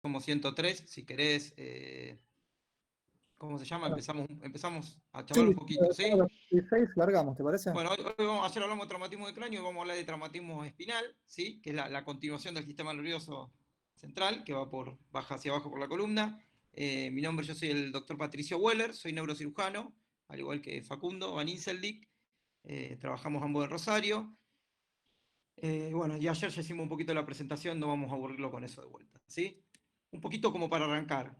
somos 103, si querés, ¿cómo se llama? Bueno, Empezamos a sí, charlar un poquito, estamos a ¿sí? las 16, largamos, ¿te parece? Bueno, ayer hablamos de traumatismo de cráneo, y vamos a hablar de traumatismo espinal, ¿sí? Que es la continuación del sistema nervioso central, que baja hacia abajo por la columna. Yo soy el doctor Patricio Weller, soy neurocirujano, al igual que Facundo Van Inseldick. Trabajamos ambos en Rosario. Bueno, y ayer ya hicimos un poquito de la presentación, no vamos a aburrirlo con eso de vuelta, ¿sí? Un poquito como para arrancar.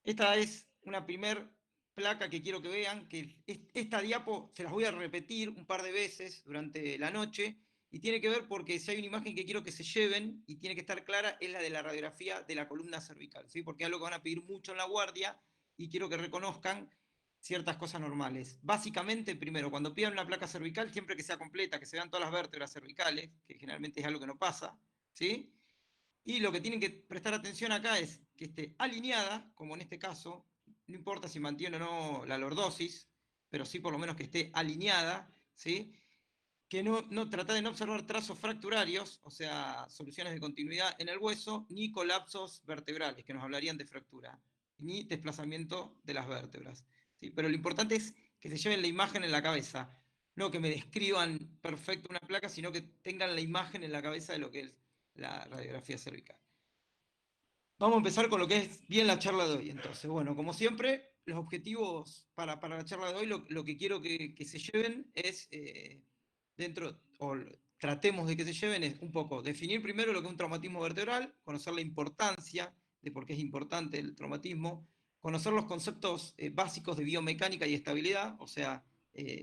Esta es una primer placa que quiero que vean, que esta diapo se las voy a repetir un par de veces durante la noche, y tiene que ver porque si hay una imagen que quiero que se lleven y tiene que estar clara, es la de la radiografía de la columna cervical, ¿sí? Porque es algo que van a pedir mucho en la guardia y quiero que reconozcan ciertas cosas normales. Básicamente, primero, cuando pidan una placa cervical, siempre que sea completa, que se vean todas las vértebras cervicales, que generalmente es algo que no pasa, ¿sí? Y lo que tienen que prestar atención acá es que esté alineada, como en este caso, no importa si mantiene o no la lordosis, pero sí por lo menos que esté alineada, ¿sí? Que no trata de no observar trazos fracturarios, o sea, soluciones de continuidad en el hueso, ni colapsos vertebrales, que nos hablarían de fractura, ni desplazamiento de las vértebras. ¿Sí? Pero lo importante es que se lleven la imagen en la cabeza, no que me describan perfecto una placa, sino que tengan la imagen en la cabeza de lo que es la radiografía cervical. Vamos a empezar con lo que es bien la charla de hoy. Entonces, bueno, como siempre, los objetivos para la charla de hoy, lo que quiero que se lleven es, o tratemos de que se lleven, es un poco definir primero lo que es un traumatismo vertebral, conocer la importancia de por qué es importante el traumatismo, conocer los conceptos básicos de biomecánica y estabilidad, o sea,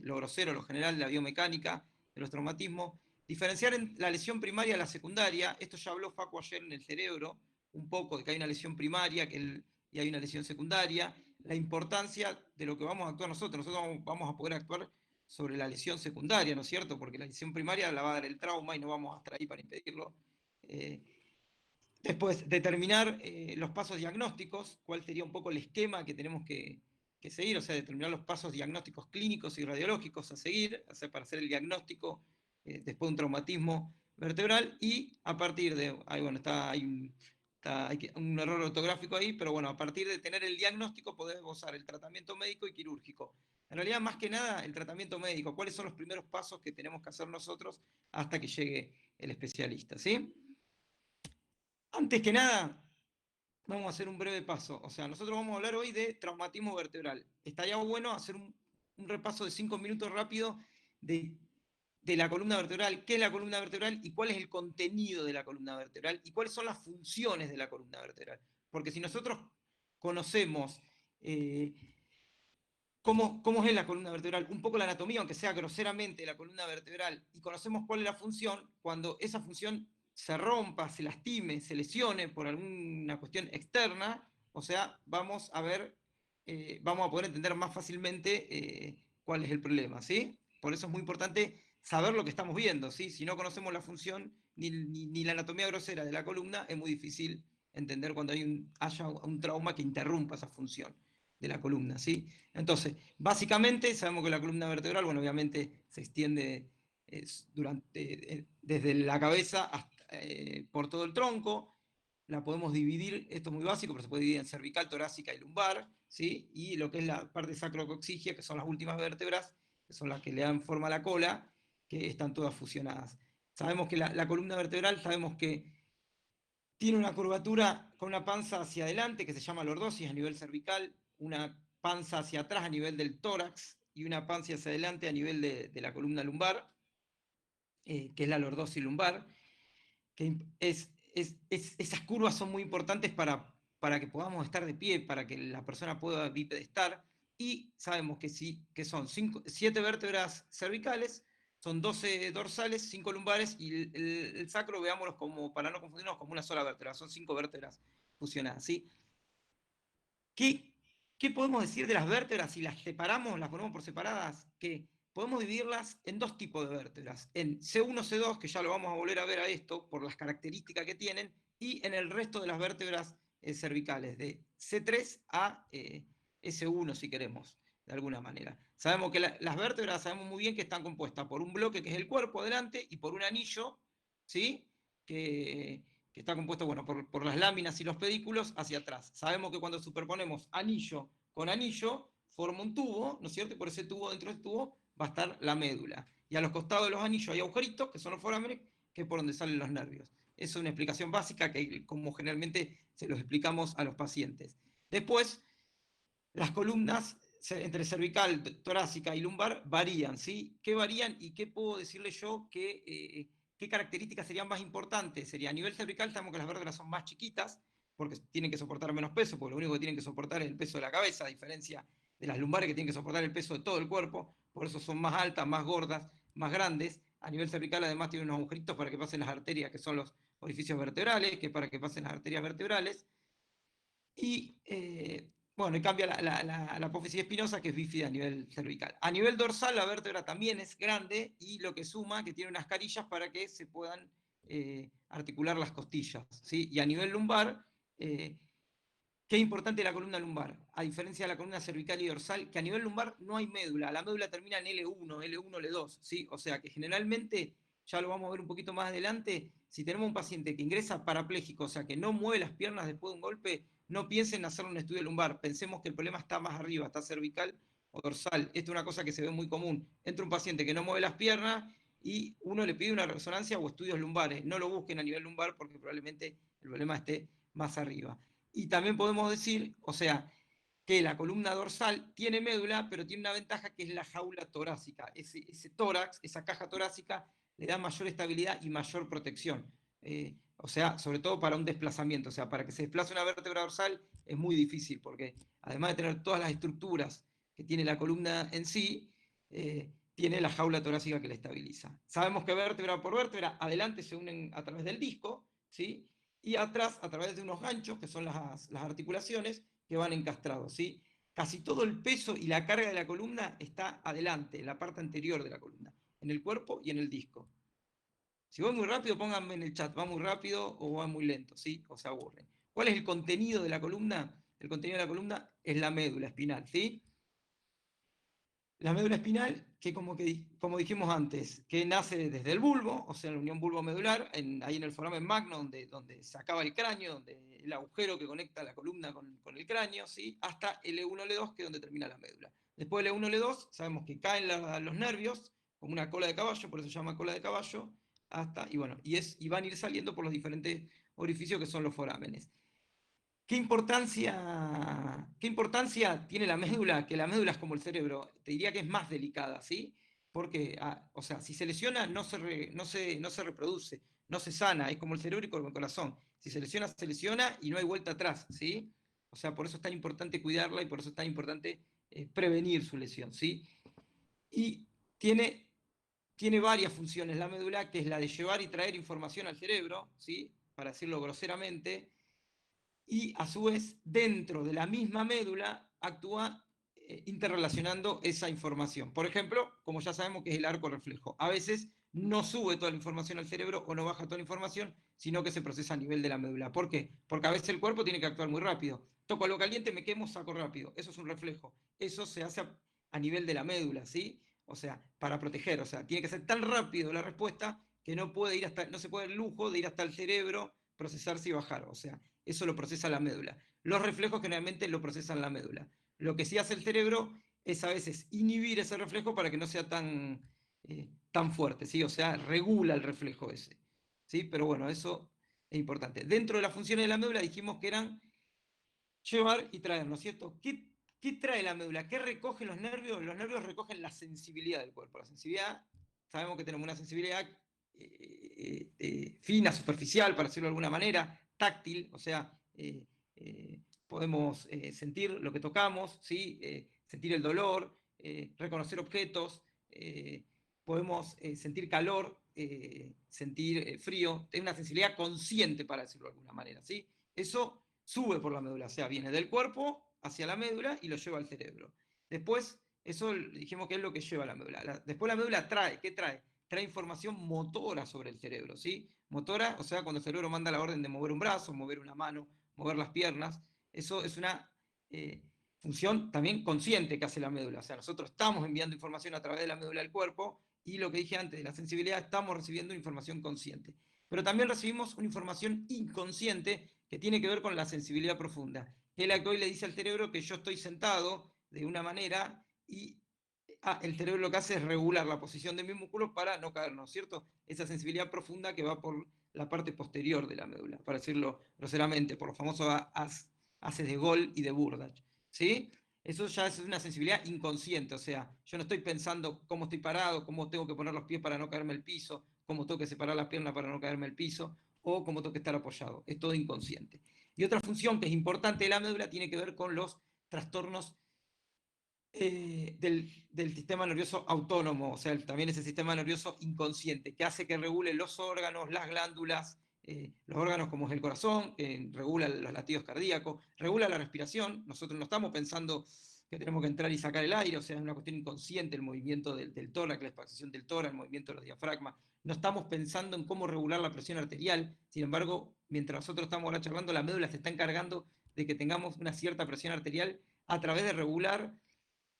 lo grosero, lo general de la biomecánica de los traumatismos, diferenciar en la lesión primaria y la secundaria. Esto ya habló Facu ayer en el cerebro, un poco de que hay una lesión primaria y hay una lesión secundaria, la importancia de lo que vamos a actuar nosotros. Nosotros vamos a poder actuar sobre la lesión secundaria, ¿no es cierto? Porque la lesión primaria la va a dar el trauma y no vamos a estar ahí para impedirlo. Después, determinar los pasos diagnósticos, cuál sería un poco el esquema que tenemos que seguir, o sea, determinar los pasos diagnósticos clínicos y radiológicos a seguir, o sea, para hacer el diagnóstico después de un traumatismo vertebral, y a partir de, ahí bueno, hay un error ortográfico ahí, pero bueno, a partir de tener el diagnóstico podemos usar el tratamiento médico y quirúrgico. En realidad, más que nada, el tratamiento médico, cuáles son los primeros pasos que tenemos que hacer nosotros hasta que llegue el especialista, ¿sí? Antes que nada, vamos a hacer un breve paso. O sea, nosotros vamos a hablar hoy de traumatismo vertebral. Estaría bueno hacer un repaso de 5 minutos rápido de, de la columna vertebral, qué es la columna vertebral y cuál es el contenido de la columna vertebral y cuáles son las funciones de la columna vertebral. Porque si nosotros conocemos cómo es la columna vertebral, un poco la anatomía, aunque sea groseramente la columna vertebral, y conocemos cuál es la función, cuando esa función se rompa, se lastime, se lesione por alguna cuestión externa, o sea, vamos a ver, vamos a poder entender más fácilmente cuál es el problema, ¿sí? Por eso es muy importante saber lo que estamos viendo, ¿sí? Si no conocemos la función ni la anatomía grosera de la columna, es muy difícil entender cuando haya un trauma que interrumpa esa función de la columna, ¿sí? Entonces, básicamente sabemos que la columna vertebral, bueno, obviamente se extiende desde la cabeza hasta, por todo el tronco. La podemos dividir, esto es muy básico, pero se puede dividir en cervical, torácica y lumbar, ¿sí? Y lo que es la parte sacrocoxigia, que son las últimas vértebras, que son las que le dan forma a la cola, que están todas fusionadas. Sabemos que la columna vertebral, sabemos que tiene una curvatura con una panza hacia adelante, que se llama lordosis a nivel cervical, una panza hacia atrás a nivel del tórax y una panza hacia adelante a nivel de la columna lumbar, que es la lordosis lumbar. Que esas curvas son muy importantes para que podamos estar de pie, para que la persona pueda bipedestar. Y sabemos que son 7 vértebras cervicales, son 12 dorsales, 5 lumbares, y el sacro, veámoslo como, para no confundirnos, como una sola vértebra, son 5 vértebras fusionadas, ¿sí? ¿Qué podemos decir de las vértebras si las separamos, las ponemos por separadas? Que podemos dividirlas en dos tipos de vértebras, en C1, C2, que ya lo vamos a volver a ver a esto por las características que tienen, y en el resto de las vértebras cervicales, de C3 a S1, si queremos, de alguna manera. Sabemos que las vértebras, sabemos muy bien que están compuestas por un bloque que es el cuerpo adelante y por un anillo, ¿sí? Que que está compuesto, bueno, por las láminas y los pedículos hacia atrás. Sabemos que cuando superponemos anillo con anillo, forma un tubo, ¿no es cierto? Y por ese tubo, dentro del tubo, va a estar la médula. Y a los costados de los anillos hay agujeritos, que son los forámenes, que es por donde salen los nervios. Es una explicación básica que, como generalmente se los explicamos a los pacientes. Después, las columnas entre cervical, torácica y lumbar varían, ¿sí? ¿Qué varían y qué puedo decirle yo qué características serían más importantes? Sería a nivel cervical, sabemos que las vértebras son más chiquitas, porque tienen que soportar menos peso, porque lo único que tienen que soportar es el peso de la cabeza, a diferencia de las lumbares que tienen que soportar el peso de todo el cuerpo, por eso son más altas, más gordas, más grandes. A nivel cervical además tienen unos agujeritos para que pasen las arterias, que son los orificios vertebrales, que para que pasen las arterias vertebrales. Y bueno, y cambia la apófisis espinosa, que es bífida a nivel cervical. A nivel dorsal, la vértebra también es grande y lo que suma que tiene unas carillas para que se puedan articular las costillas, ¿sí? Y a nivel lumbar, qué importante la columna lumbar, a diferencia de la columna cervical y dorsal, que a nivel lumbar no hay médula, la médula termina en L1, L1, L2, ¿sí? O sea que generalmente, ya lo vamos a ver un poquito más adelante, si tenemos un paciente que ingresa parapléjico, o sea que no mueve las piernas después de un golpe, no piensen en hacer un estudio lumbar, pensemos que el problema está más arriba, está cervical o dorsal. Esto es una cosa que se ve muy común. Entra un paciente que no mueve las piernas y uno le pide una resonancia o estudios lumbares. No lo busquen a nivel lumbar porque probablemente el problema esté más arriba. Y también podemos decir, o sea, que la columna dorsal tiene médula, pero tiene una ventaja que es la jaula torácica. Ese tórax, esa caja torácica, le da mayor estabilidad y mayor protección. O sea, sobre todo para un desplazamiento. O sea, para que se desplace una vértebra dorsal es muy difícil, porque además de tener todas las estructuras que tiene la columna en sí, tiene la jaula torácica que la estabiliza. Sabemos que vértebra por vértebra, adelante se unen a través del disco, ¿sí? Y atrás a través de unos ganchos, que son las articulaciones, que van encastrados, ¿sí? Casi todo el peso y la carga de la columna está adelante, en la parte anterior de la columna, en el cuerpo y en el disco. Si voy muy rápido, pónganme en el chat, va muy rápido o va muy lento, ¿sí? O se aburren. ¿Cuál es el contenido de la columna? El contenido de la columna es la médula espinal, ¿sí? La médula espinal, que como dijimos antes, que nace desde el bulbo, o sea, en la unión bulbo-medular, ahí en el foramen magno, donde se acaba el cráneo, donde el agujero que conecta la columna con el cráneo, ¿sí? Hasta L1, L2, que es donde termina la médula. Después de L1, L2, sabemos que caen los nervios, como una cola de caballo, por eso se llama cola de caballo, y bueno, y van a ir saliendo por los diferentes orificios que son los forámenes. ¿Qué importancia tiene la médula? Que la médula es como el cerebro, te diría que es más delicada, ¿sí? Porque, o sea, si se lesiona no se reproduce, no se sana, es como el cerebro y como el corazón. Si se lesiona y no hay vuelta atrás, ¿sí? O sea, por eso es tan importante cuidarla y por eso es tan importante prevenir su lesión, ¿sí? Y tiene varias funciones la médula, que es la de llevar y traer información al cerebro, ¿sí? Para decirlo groseramente, y a su vez dentro de la misma médula actúa interrelacionando esa información. Por ejemplo, como ya sabemos que es el arco reflejo. A veces no sube toda la información al cerebro o no baja toda la información, sino que se procesa a nivel de la médula. ¿Por qué? Porque a veces el cuerpo tiene que actuar muy rápido. Toco algo caliente, me quemo, saco rápido. Eso es un reflejo. Eso se hace a nivel de la médula, ¿sí? O sea, para proteger. O sea, tiene que ser tan rápido la respuesta que no se puede el lujo de ir hasta el cerebro, procesarse y bajar. O sea, eso lo procesa la médula. Los reflejos generalmente lo procesan la médula. Lo que sí hace el cerebro es a veces inhibir ese reflejo para que no sea tan fuerte, ¿sí? O sea, regula el reflejo ese, ¿sí? Pero bueno, eso es importante. Dentro de las funciones de la médula dijimos que eran llevar y traer, ¿no es cierto? ¿Qué trae la médula? ¿Qué recogen los nervios? Los nervios recogen la sensibilidad del cuerpo. La sensibilidad, sabemos que tenemos una sensibilidad fina, superficial, para decirlo de alguna manera, táctil, o sea, podemos sentir lo que tocamos, ¿sí? Sentir el dolor, reconocer objetos, podemos sentir calor, sentir frío, tener una sensibilidad consciente, para decirlo de alguna manera, ¿sí? Eso sube por la médula, o sea, viene del cuerpo hacia la médula y lo lleva al cerebro. Después, eso dijimos que es lo que lleva la médula. Después la médula trae, ¿qué trae? Trae información motora sobre el cerebro, ¿sí? Motora, o sea, cuando el cerebro manda la orden de mover un brazo, mover una mano, mover las piernas, eso es una función también consciente que hace la médula. O sea, nosotros estamos enviando información a través de la médula al cuerpo y lo que dije antes de la sensibilidad, estamos recibiendo información consciente. Pero también recibimos una información inconsciente que tiene que ver con la sensibilidad profunda. Es la que hoy le dice al cerebro que yo estoy sentado de una manera y el cerebro lo que hace es regular la posición de mis músculos para no caernos, ¿cierto? Esa sensibilidad profunda que va por la parte posterior de la médula, para decirlo groseramente, por los famosos haces de Gol y de Burdach, ¿sí? Eso ya es una sensibilidad inconsciente, o sea, yo no estoy pensando cómo estoy parado, cómo tengo que poner los pies para no caerme al piso, cómo tengo que separar las piernas para no caerme al piso, o cómo tengo que estar apoyado. Es todo inconsciente. Y otra función que es importante de la médula tiene que ver con los trastornos del sistema nervioso autónomo, o sea, también ese sistema nervioso inconsciente, que hace que regule los órganos, las glándulas, los órganos como es el corazón, que regula los latidos cardíacos, regula la respiración. Nosotros no estamos pensando que tenemos que entrar y sacar el aire, o sea, es una cuestión inconsciente el movimiento del tórax, la expansión del tórax, el movimiento de los diafragmas. No estamos pensando en cómo regular la presión arterial, sin embargo, mientras nosotros estamos ahora charlando, la médula se está encargando de que tengamos una cierta presión arterial a través de regular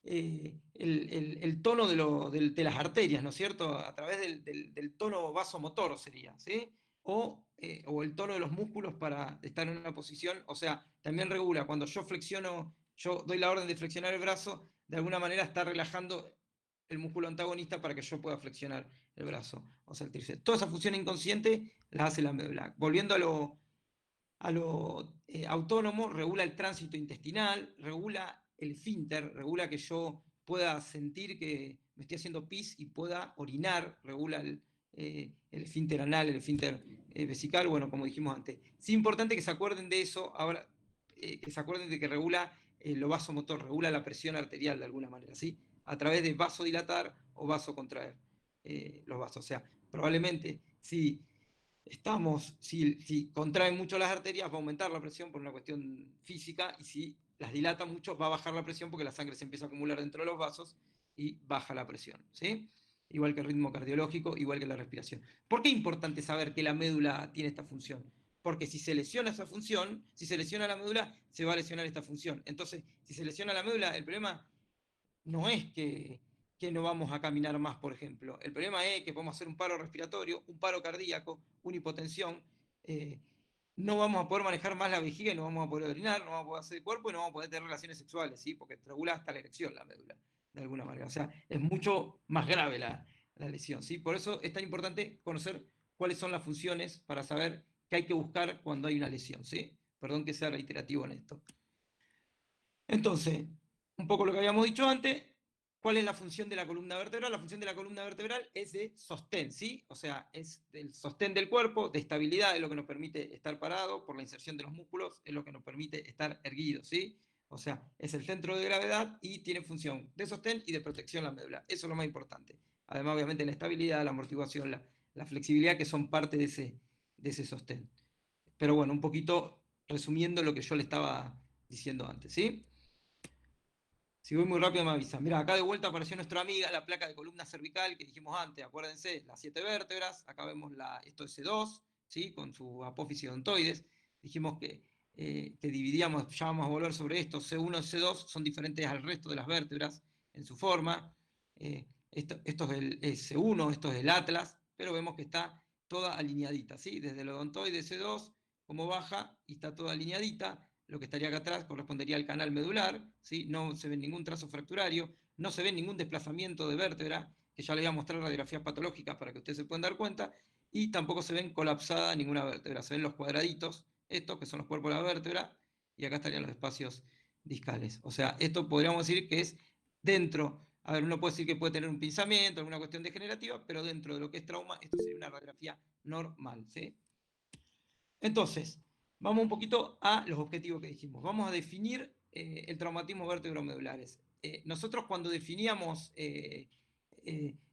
el tono de las arterias, ¿no es cierto? A través del tono vasomotor sería, ¿sí? O el tono de los músculos para estar en una posición, o sea, también regula, cuando yo flexiono, yo doy la orden de flexionar el brazo, de alguna manera está relajando el músculo antagonista para que yo pueda flexionar el brazo, o sea, el tríceps. Toda esa función inconsciente la hace la médula. Volviendo a lo autónomo, regula el tránsito intestinal, regula el esfínter, regula que yo pueda sentir que me estoy haciendo pis y pueda orinar, regula el esfínter anal, el esfínter vesical, bueno, como dijimos antes. Es importante que se acuerden de eso, ahora, que se acuerden de que regula lo vasomotor, regula la presión arterial de alguna manera, ¿sí? A través de vasodilatar o vasocontraer los vasos. O sea, probablemente si si contraen mucho las arterias, va a aumentar la presión por una cuestión física, y si las dilata mucho, va a bajar la presión porque la sangre se empieza a acumular dentro de los vasos y baja la presión, ¿sí? Igual que el ritmo cardiológico, igual que la respiración. ¿Por qué es importante saber que la médula tiene esta función? Porque si se lesiona esa función, si se lesiona la médula, se va a lesionar esta función. Entonces, si se lesiona la médula, el problema no es que no vamos a caminar más, por ejemplo. El problema es que podemos hacer un paro respiratorio, un paro cardíaco, una hipotensión. eh, no vamos a poder manejar más la vejiga y no vamos a poder orinar, no vamos a poder hacer el cuerpo y no vamos a poder tener relaciones sexuales, ¿sí? Porque regula hasta la erección la médula, de alguna manera. O sea, es mucho más grave la lesión, ¿sí? Por eso es tan importante conocer cuáles son las funciones para saber qué hay que buscar cuando hay una lesión, ¿sí? Perdón que sea reiterativo en esto. Entonces, un poco lo que habíamos dicho antes, ¿cuál es la función de la columna vertebral? La función de la columna vertebral es de sostén, ¿sí? O sea, es el sostén del cuerpo, de estabilidad, es lo que nos permite estar parado por la inserción de los músculos, es lo que nos permite estar erguidos, ¿sí? O sea, es el centro de gravedad y tiene función de sostén y de protección la médula. Eso es lo más importante. Además, obviamente, la estabilidad, la amortiguación, la flexibilidad, que son parte de ese sostén. Pero bueno, un poquito resumiendo lo que yo le estaba diciendo antes, ¿sí? Si voy muy rápido me avisan. Mira, acá de vuelta apareció nuestra amiga, la placa de columna cervical que dijimos antes. Acuérdense, las 7 vértebras. Acá vemos esto es C2, ¿sí? Con su apófisis odontoides. Dijimos que dividíamos, ya vamos a volver sobre esto. C1 y C2 son diferentes al resto de las vértebras en su forma. Esto es el C1, esto es el atlas, pero vemos que está toda alineadita, ¿sí? Desde el odontoide C2, como baja, y está toda alineadita. Lo que estaría acá atrás correspondería al canal medular, ¿sí? No se ve ningún trazo fracturario, no se ve ningún desplazamiento de vértebra, que ya les voy a mostrar radiografías patológicas para que ustedes se puedan dar cuenta, y tampoco se ven colapsada ninguna vértebra, se ven los cuadraditos, estos que son los cuerpos de la vértebra, y acá estarían los espacios discales. O sea, esto podríamos decir que es dentro, a ver, uno puede decir que puede tener un pinzamiento, alguna cuestión degenerativa, pero dentro de lo que es trauma, esto sería una radiografía normal, ¿sí? Entonces, vamos un poquito a los objetivos que dijimos. Vamos a definir el traumatismo vértebro-medulares. Nosotros cuando definíamos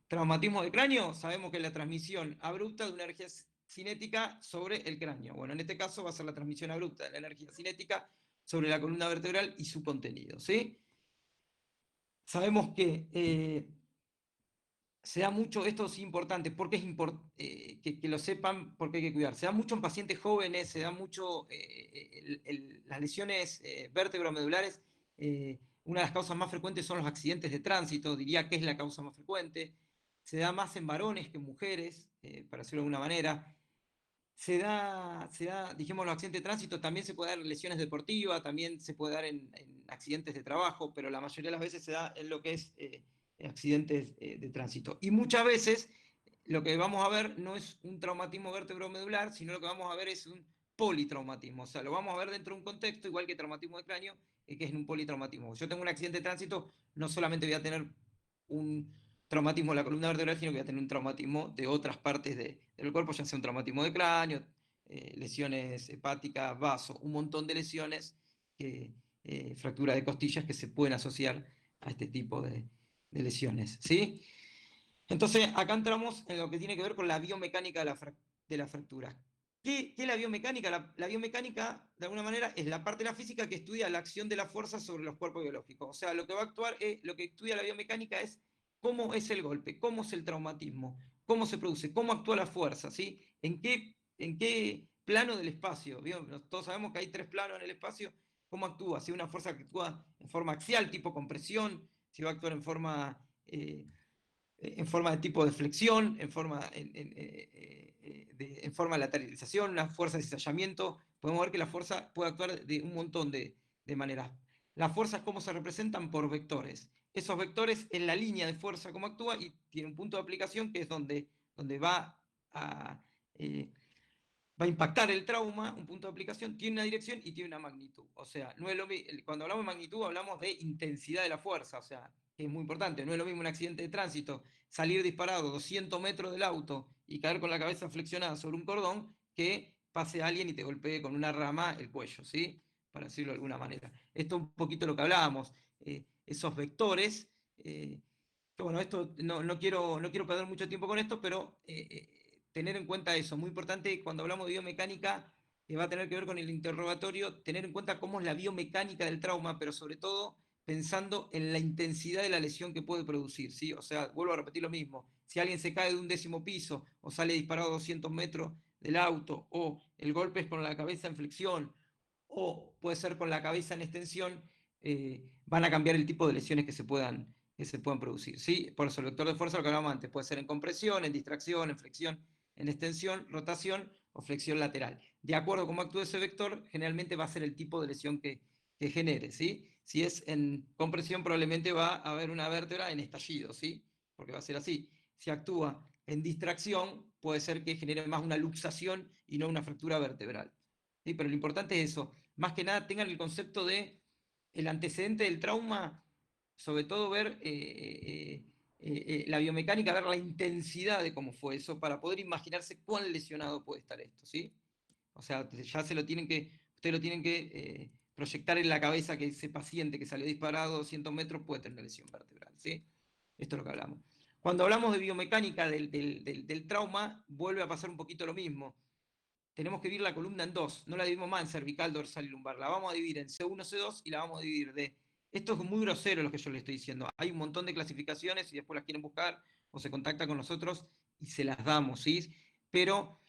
traumatismo de cráneo, sabemos que es la transmisión abrupta de una energía cinética sobre el cráneo. Bueno, en este caso va a ser la transmisión abrupta de la energía cinética sobre la columna vertebral y su contenido, ¿sí? Sabemos que se da mucho, esto es importante, porque es que lo sepan, porque hay que cuidar. Se da mucho en pacientes jóvenes, se da mucho las lesiones vértebro-medulares. Una de las causas más frecuentes son los accidentes de tránsito, diría que es la causa más frecuente. Se da más en varones que en mujeres, para decirlo de alguna manera. dijimos, los accidentes de tránsito, también se puede dar en lesiones deportivas, también se puede dar en accidentes de trabajo, pero la mayoría de las veces se da en lo que es accidentes de tránsito. Y muchas veces lo que vamos a ver no es un traumatismo vértebro-medular, sino lo que vamos a ver es un politraumatismo. O sea, lo vamos a ver dentro de un contexto, igual que traumatismo de cráneo, que es un politraumatismo. Yo tengo un accidente de tránsito, no solamente voy a tener un traumatismo de la columna vertebral, sino que voy a tener un traumatismo de otras partes del cuerpo, ya sea un traumatismo de cráneo, lesiones hepáticas, vaso, un montón de lesiones, fractura de costillas que se pueden asociar a este tipo de lesiones, ¿sí? Entonces, acá entramos en lo que tiene que ver con la biomecánica de la fractura. ¿Qué es la biomecánica? La biomecánica, de alguna manera, es la parte de la física que estudia la acción de la fuerza sobre los cuerpos biológicos. O sea, lo que va a actuar, lo que estudia la biomecánica es cómo es el golpe, cómo es el traumatismo, cómo se produce, cómo actúa la fuerza, ¿sí? En qué plano del espacio. Todos sabemos que hay tres planos en el espacio. ¿Cómo actúa? Si una fuerza que actúa en forma axial, tipo compresión, si va a actuar en forma de tipo de flexión, en forma de lateralización, una fuerza de cizallamiento. Podemos ver que la fuerza puede actuar de un montón de maneras. Las fuerzas, ¿cómo se representan? Por vectores. Esos vectores en la línea de fuerza, cómo actúa, y tiene un punto de aplicación que es donde a, eh, va a impactar el trauma, un punto de aplicación, tiene una dirección y tiene una magnitud. O sea, no es cuando hablamos de magnitud hablamos de intensidad de la fuerza, o sea, que es muy importante. No es lo mismo un accidente de tránsito, salir disparado 200 metros del auto y caer con la cabeza flexionada sobre un cordón, que pase alguien y te golpee con una rama el cuello, ¿sí? Para decirlo de alguna manera. Esto es un poquito lo que hablábamos, esos vectores. Bueno, esto no quiero perder mucho tiempo con esto, pero tener en cuenta eso, muy importante cuando hablamos de biomecánica, que va a tener que ver con el interrogatorio, tener en cuenta cómo es la biomecánica del trauma, pero sobre todo pensando en la intensidad de la lesión que puede producir, ¿sí? O sea, vuelvo a repetir lo mismo, si alguien se cae de un 10º piso o sale disparado a 200 metros del auto, o el golpe es con la cabeza en flexión, o puede ser con la cabeza en extensión, van a cambiar el tipo de lesiones que se puedan producir, ¿sí? Por eso el vector de fuerza, lo que hablábamos antes, puede ser en compresión, en distracción, en flexión, en extensión, rotación o flexión lateral. De acuerdo a cómo actúe ese vector, generalmente va a ser el tipo de lesión que genere, ¿sí? Si es en compresión, probablemente va a haber una vértebra en estallido, ¿sí? Porque va a ser así. Si actúa en distracción, puede ser que genere más una luxación y no una fractura vertebral. ¿Sí? Pero lo importante es eso. Más que nada tengan el concepto de el antecedente del trauma, sobre todo ver la biomecánica, ver la intensidad de cómo fue eso, para poder imaginarse cuán lesionado puede estar esto, ¿sí? O sea, ya ustedes lo tienen que proyectar en la cabeza, que ese paciente que salió disparado 200 metros puede tener lesión vertebral, ¿sí? Esto es lo que hablamos. Cuando hablamos de biomecánica del trauma, vuelve a pasar un poquito lo mismo. Tenemos que dividir la columna en dos, no la dividimos más en cervical, dorsal y lumbar, la vamos a dividir en C1, C2 y la vamos a dividir de... Esto es muy grosero lo que yo le estoy diciendo. Hay un montón de clasificaciones y después las quieren buscar o se contactan con nosotros y se las damos, ¿sí? Pero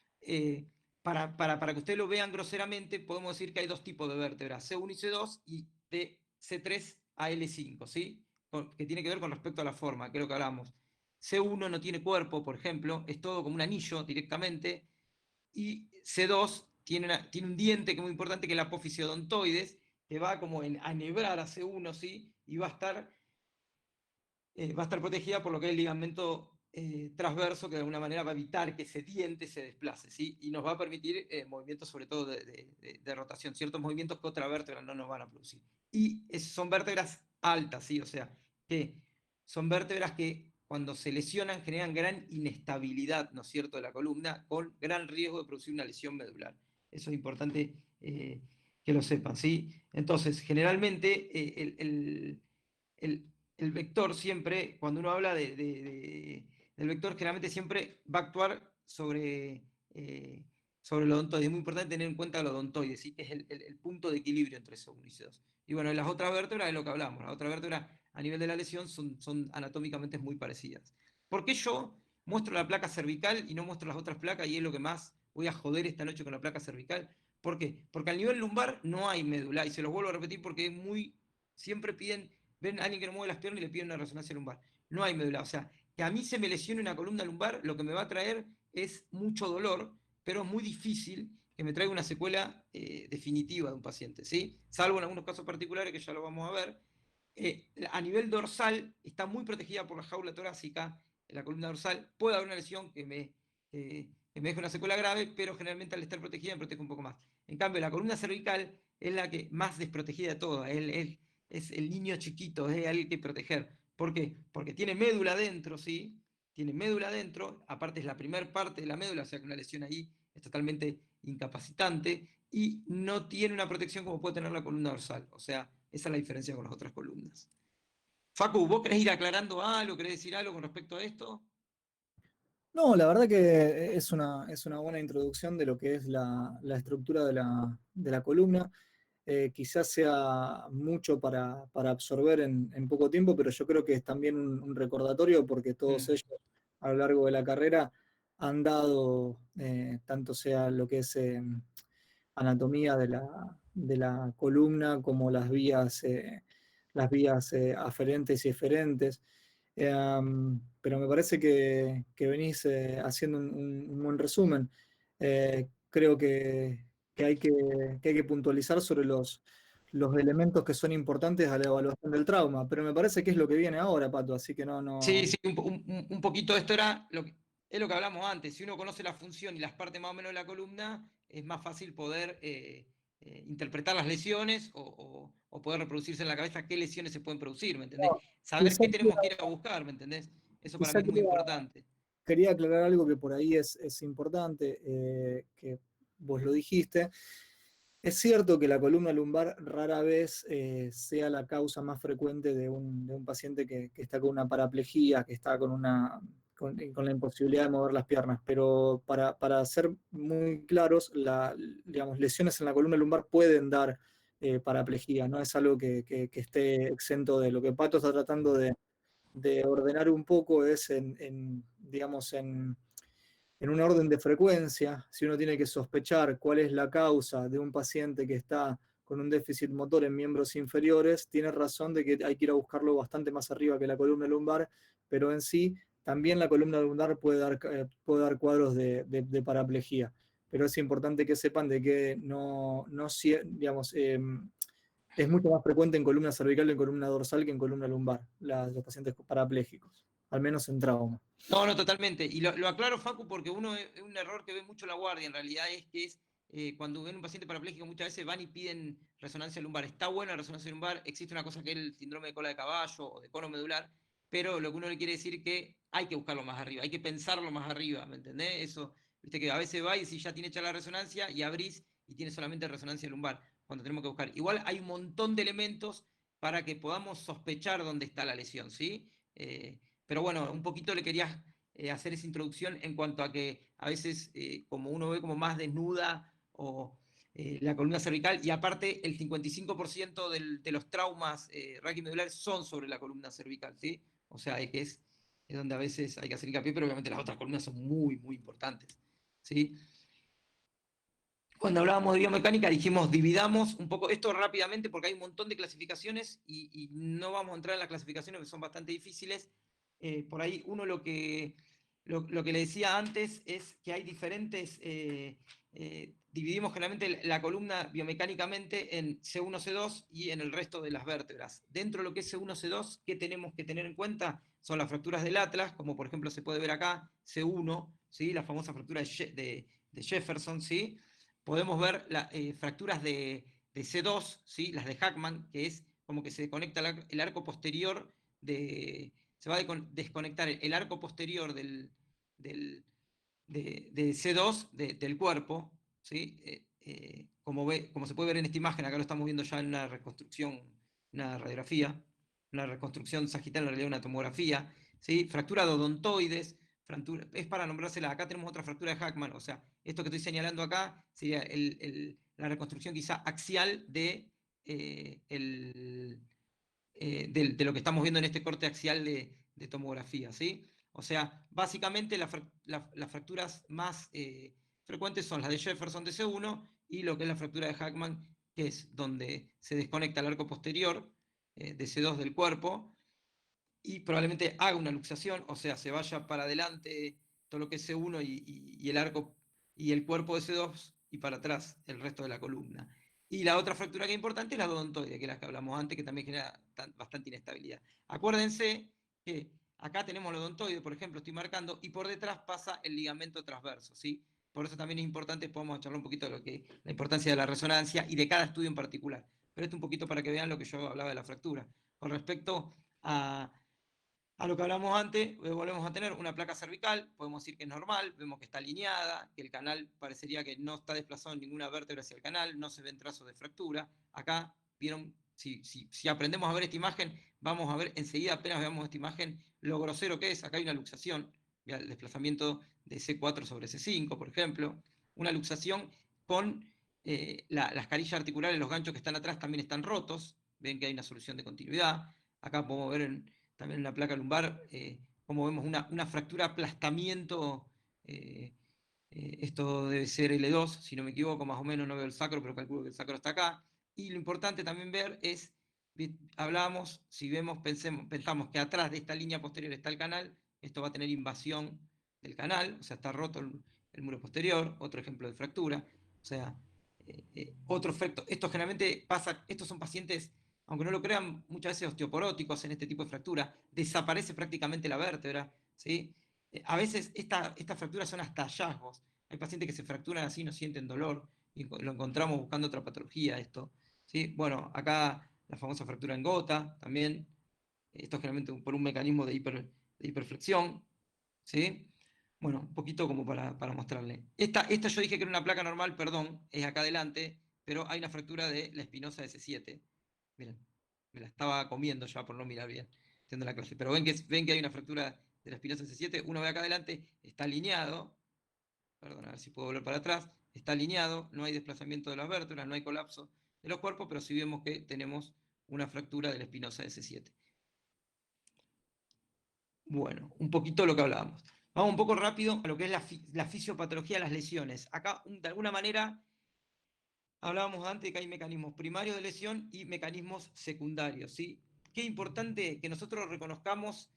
para que ustedes lo vean groseramente, podemos decir que hay dos tipos de vértebras, C1 y C2 y de C3 a L5, ¿sí? Que tiene que ver con respecto a la forma, que es lo que hablamos. C1 no tiene cuerpo, por ejemplo, es todo como un anillo directamente, y C2 tiene un diente que es muy importante, que es la apófisis odontoides, que va como a enhebrar a C1, ¿sí? Y va a estar protegida por lo que es el ligamento transverso, que de alguna manera va a evitar que ese diente se desplace, ¿sí? Y nos va a permitir movimientos sobre todo de rotación, ciertos movimientos que otra vértebra no nos van a producir. Y son vértebras altas, ¿sí? O sea, que son vértebras que cuando se lesionan generan gran inestabilidad, ¿no es cierto?, de la columna, con gran riesgo de producir una lesión medular. Eso es importante que lo sepan, ¿sí? Entonces, generalmente el vector siempre, cuando uno habla del vector, generalmente siempre va a actuar sobre el odontoide. Es muy importante tener en cuenta el odontoide, ¿sí? Que es el punto de equilibrio entre C1 y C2. Y bueno, las otras vértebras es lo que hablamos. Las otras vértebras a nivel de la lesión son anatómicamente muy parecidas. ¿Por qué yo muestro la placa cervical y no muestro las otras placas? Y es lo que más voy a joder esta noche con la placa cervical. ¿Por qué? Porque al nivel lumbar no hay médula, y se los vuelvo a repetir porque siempre ven a alguien que no mueve las piernas y le piden una resonancia lumbar. No hay médula, o sea, que a mí se me lesione una columna lumbar, lo que me va a traer es mucho dolor, pero es muy difícil que me traiga una secuela definitiva de un paciente, ¿sí? Salvo en algunos casos particulares que ya lo vamos a ver. A nivel dorsal está muy protegida por la jaula torácica, en la columna dorsal. Puede haber una lesión que me deje una secuela grave, pero generalmente al estar protegida me protege un poco más. En cambio, la columna cervical es la que más desprotegida de todas. Es el niño chiquito, es el que hay que proteger. ¿Por qué? Porque tiene médula dentro, ¿sí? Tiene médula dentro, aparte es la primera parte de la médula, o sea que una lesión ahí es totalmente incapacitante y no tiene una protección como puede tener la columna dorsal. O sea, esa es la diferencia con las otras columnas. Facu, ¿vos querés ir aclarando algo? ¿Querés decir algo con respecto a esto? No, la verdad que es una buena introducción de lo que es la estructura de la columna. Quizás sea mucho para absorber en poco tiempo, pero yo creo que es también un recordatorio porque todos Mm, ellos a lo largo de la carrera han dado, tanto sea lo que es anatomía de la columna como las vías aferentes y eferentes. Pero me parece que venís haciendo un buen resumen. Creo que hay que puntualizar sobre los elementos que son importantes a la evaluación del trauma, pero me parece que es lo que viene ahora, Pato, así que sí, no. sí, un poquito esto era es lo que hablamos antes. Si uno conoce la función y las partes más o menos de la columna, es más fácil poder interpretar las lesiones o poder reproducirse en la cabeza qué lesiones se pueden producir, ¿me entendés? Saber Quizá, qué tenemos que ir a buscar, ¿me entendés? Eso para quizá mí es muy importante. quería aclarar algo que por ahí es importante, que vos lo dijiste. Es cierto que la columna lumbar rara vez sea la causa más frecuente de un paciente que está con una paraplegia, que está con la imposibilidad de mover las piernas, pero para ser muy claros, digamos, lesiones en la columna lumbar pueden dar paraplegia, no es algo que esté exento de lo que Pato está tratando de ordenar un poco, es digamos, en un orden de frecuencia. Si uno tiene que sospechar cuál es la causa de un paciente que está con un déficit motor en miembros inferiores, tiene razón de que hay que ir a buscarlo bastante más arriba que la columna lumbar, pero en sí también la columna lumbar puede dar cuadros de paraplegia. Pero es importante que sepan de que digamos, es mucho más frecuente en columna cervical y en columna dorsal que en columna lumbar, los pacientes parapléjicos, al menos en trauma. No, no, totalmente. Y lo aclaro, Facu, porque uno es un error que ve mucho la guardia, en realidad cuando ven un paciente parapléjico muchas veces van y piden resonancia lumbar. Está buena la resonancia lumbar, existe una cosa que es el síndrome de cola de caballo o de cono medular, pero lo que uno le quiere decir es que hay que buscarlo más arriba, hay que pensarlo más arriba, ¿me entendés? Eso, viste que a veces va y si ya tiene hecha la resonancia y abrís y tiene solamente resonancia lumbar, cuando tenemos que buscar. Igual hay un montón de elementos para que podamos sospechar dónde está la lesión, ¿sí? Pero bueno, un poquito le quería hacer esa introducción en cuanto a que a veces, como uno ve como más desnuda o la columna cervical, y aparte el 55% de los traumas raquimedulares son sobre la columna cervical, ¿sí? O sea, es donde a veces hay que hacer hincapié, pero obviamente las otras columnas son muy, muy importantes, ¿sí? Cuando hablábamos de biomecánica dijimos dividamos un poco esto rápidamente porque hay un montón de clasificaciones y no vamos a entrar en las clasificaciones que son bastante difíciles. Por ahí uno lo que le decía antes es que hay diferentes, dividimos generalmente la columna biomecánicamente en C1, C2 y en el resto de las vértebras. Dentro de lo que es C1, C2, ¿qué tenemos que tener en cuenta? Son las fracturas del atlas, como por ejemplo se puede ver acá, C1, ¿sí? La famosa fractura de Jefferson, ¿sí? Podemos ver fracturas de C2, ¿sí? Las de Hackman, que es como que se desconecta el arco posterior se va a desconectar el arco posterior del, de C2 del cuerpo, ¿sí? Como se puede ver en esta imagen, acá lo estamos viendo ya en una reconstrucción, una radiografía, una reconstrucción sagital, en realidad una tomografía, ¿sí? Fractura de odontoides, es para nombrársela, acá tenemos otra fractura de Hackman, o sea, esto que estoy señalando acá sería la reconstrucción quizá axial de lo que estamos viendo en este corte axial de tomografía, ¿sí? O sea, básicamente las fracturas más frecuentes son las de Jefferson de C1 y lo que es la fractura de Hackman, que es donde se desconecta el arco posterior de C2 del cuerpo y probablemente haga una luxación, o sea, se vaya para adelante todo lo que es C1 y el arco y el cuerpo S2 y para atrás el resto de la columna. Y la otra fractura que es importante es la odontoide, que es la que hablamos antes, que también genera bastante inestabilidad. Acuérdense que acá tenemos el odontoide, por ejemplo, estoy marcando, y por detrás pasa el ligamento transverso, ¿sí? Por eso también es importante, podemos charlar un poquito de lo que, la importancia de la resonancia y de cada estudio en particular. Pero esto un poquito para que vean lo que yo hablaba de la fractura. Con respecto a lo que hablamos antes, volvemos a tener una placa cervical, podemos decir que es normal, vemos que está alineada, que el canal parecería que no está desplazado en ninguna vértebra hacia el canal, no se ven trazos de fractura. Acá, vieron, si aprendemos a ver esta imagen, vamos a ver enseguida, apenas veamos esta imagen, lo grosero que es. Acá hay una luxación, el desplazamiento de C4 sobre C5, por ejemplo, una luxación con las carillas articulares, los ganchos que están atrás también están rotos, ven que hay una solución de continuidad. Acá podemos ver también en la placa lumbar, como vemos una fractura aplastamiento, esto debe ser L2, si no me equivoco, más o menos, no veo el sacro, pero calculo que el sacro está acá. Y lo importante también ver es, hablamos, si vemos, pensamos que atrás de esta línea posterior está el canal, esto va a tener invasión del canal, o sea, está roto el muro posterior, otro ejemplo de fractura, o sea, otro efecto. Esto generalmente pasa, estos son pacientes, aunque no lo crean, muchas veces osteoporóticos en este tipo de fractura, desaparece prácticamente la vértebra, ¿sí? A veces estas fracturas son hasta hallazgos. Hay pacientes que se fracturan así, no sienten dolor, y lo encontramos buscando otra patología esto, ¿sí? Bueno, acá la famosa fractura en gota, también, esto generalmente por un mecanismo de hiperflexión, ¿sí? Bueno, un poquito como para mostrarle. Esta yo dije que era una placa normal, perdón, es acá adelante, pero hay una fractura de la espinosa S7. Miren, me la estaba comiendo ya por no mirar bien, haciendo la clase. Pero ven que hay una fractura de la espinosa S7, uno ve acá adelante, está alineado, perdón, a ver si puedo volver para atrás, está alineado, no hay desplazamiento de las vértebras, no hay colapso de los cuerpos, pero sí vemos que tenemos una fractura de la espinosa S7. Bueno, un poquito lo que hablábamos. Vamos un poco rápido a lo que es la fisiopatología de las lesiones. Acá, de alguna manera, hablábamos antes de que hay mecanismos primarios de lesión y mecanismos secundarios, ¿sí? Qué importante que nosotros reconozcamos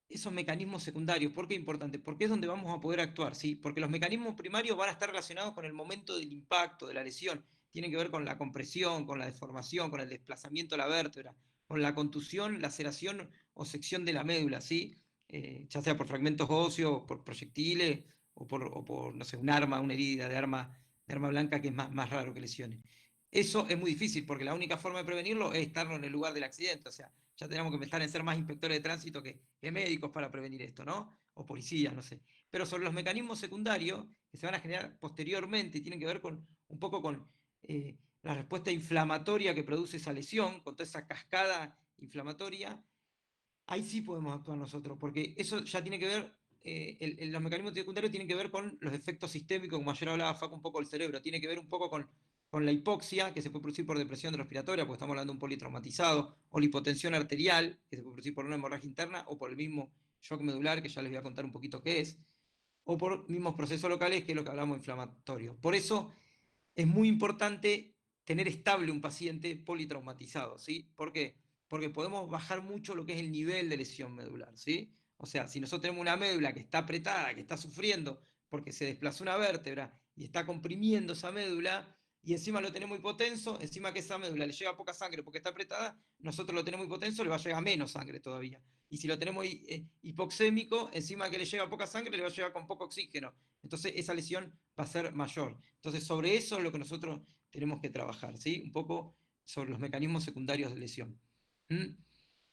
esos mecanismos secundarios. ¿Por qué importante? Porque es donde vamos a poder actuar, ¿sí? Porque los mecanismos primarios van a estar relacionados con el momento del impacto, de la lesión. Tienen que ver con la compresión, con la deformación, con el desplazamiento de la vértebra, con la contusión, laceración o sección de la médula, ¿sí? Ya sea por fragmentos óseos, por proyectiles, o por, no sé, un arma, una herida de arma blanca, que es más raro que lesiones. Eso es muy difícil, porque la única forma de prevenirlo es estar en el lugar del accidente. O sea, ya tenemos que empezar a ser más inspectores de tránsito que médicos para prevenir esto, ¿no? O policías, no sé. Pero sobre los mecanismos secundarios que se van a generar posteriormente y tienen que ver un poco con la respuesta inflamatoria que produce esa lesión, con toda esa cascada inflamatoria, ahí sí podemos actuar nosotros, porque eso ya tiene que ver, los mecanismos secundarios tienen que ver con los efectos sistémicos, como ayer hablaba Facu un poco del cerebro, tiene que ver un poco con la hipoxia, que se puede producir por depresión respiratoria, porque estamos hablando de un politraumatizado, o la hipotensión arterial, que se puede producir por una hemorragia interna, o por el mismo shock medular, que ya les voy a contar un poquito qué es, o por mismos procesos locales, que es lo que hablamos inflamatorio. Por eso es muy importante tener estable un paciente politraumatizado, ¿sí? ¿Por qué? Porque podemos bajar mucho lo que es el nivel de lesión medular, ¿sí? O sea, si nosotros tenemos una médula que está apretada, que está sufriendo porque se desplazó una vértebra y está comprimiendo esa médula, y encima lo tenemos hipotenso, encima que esa médula le llega poca sangre porque está apretada, nosotros lo tenemos hipotenso, le va a llegar menos sangre todavía. Y si lo tenemos hipoxémico, encima que le llega poca sangre, le va a llegar con poco oxígeno. Entonces esa lesión va a ser mayor. Entonces sobre eso es lo que nosotros tenemos que trabajar, ¿sí? Un poco sobre los mecanismos secundarios de lesión. ¿Mm?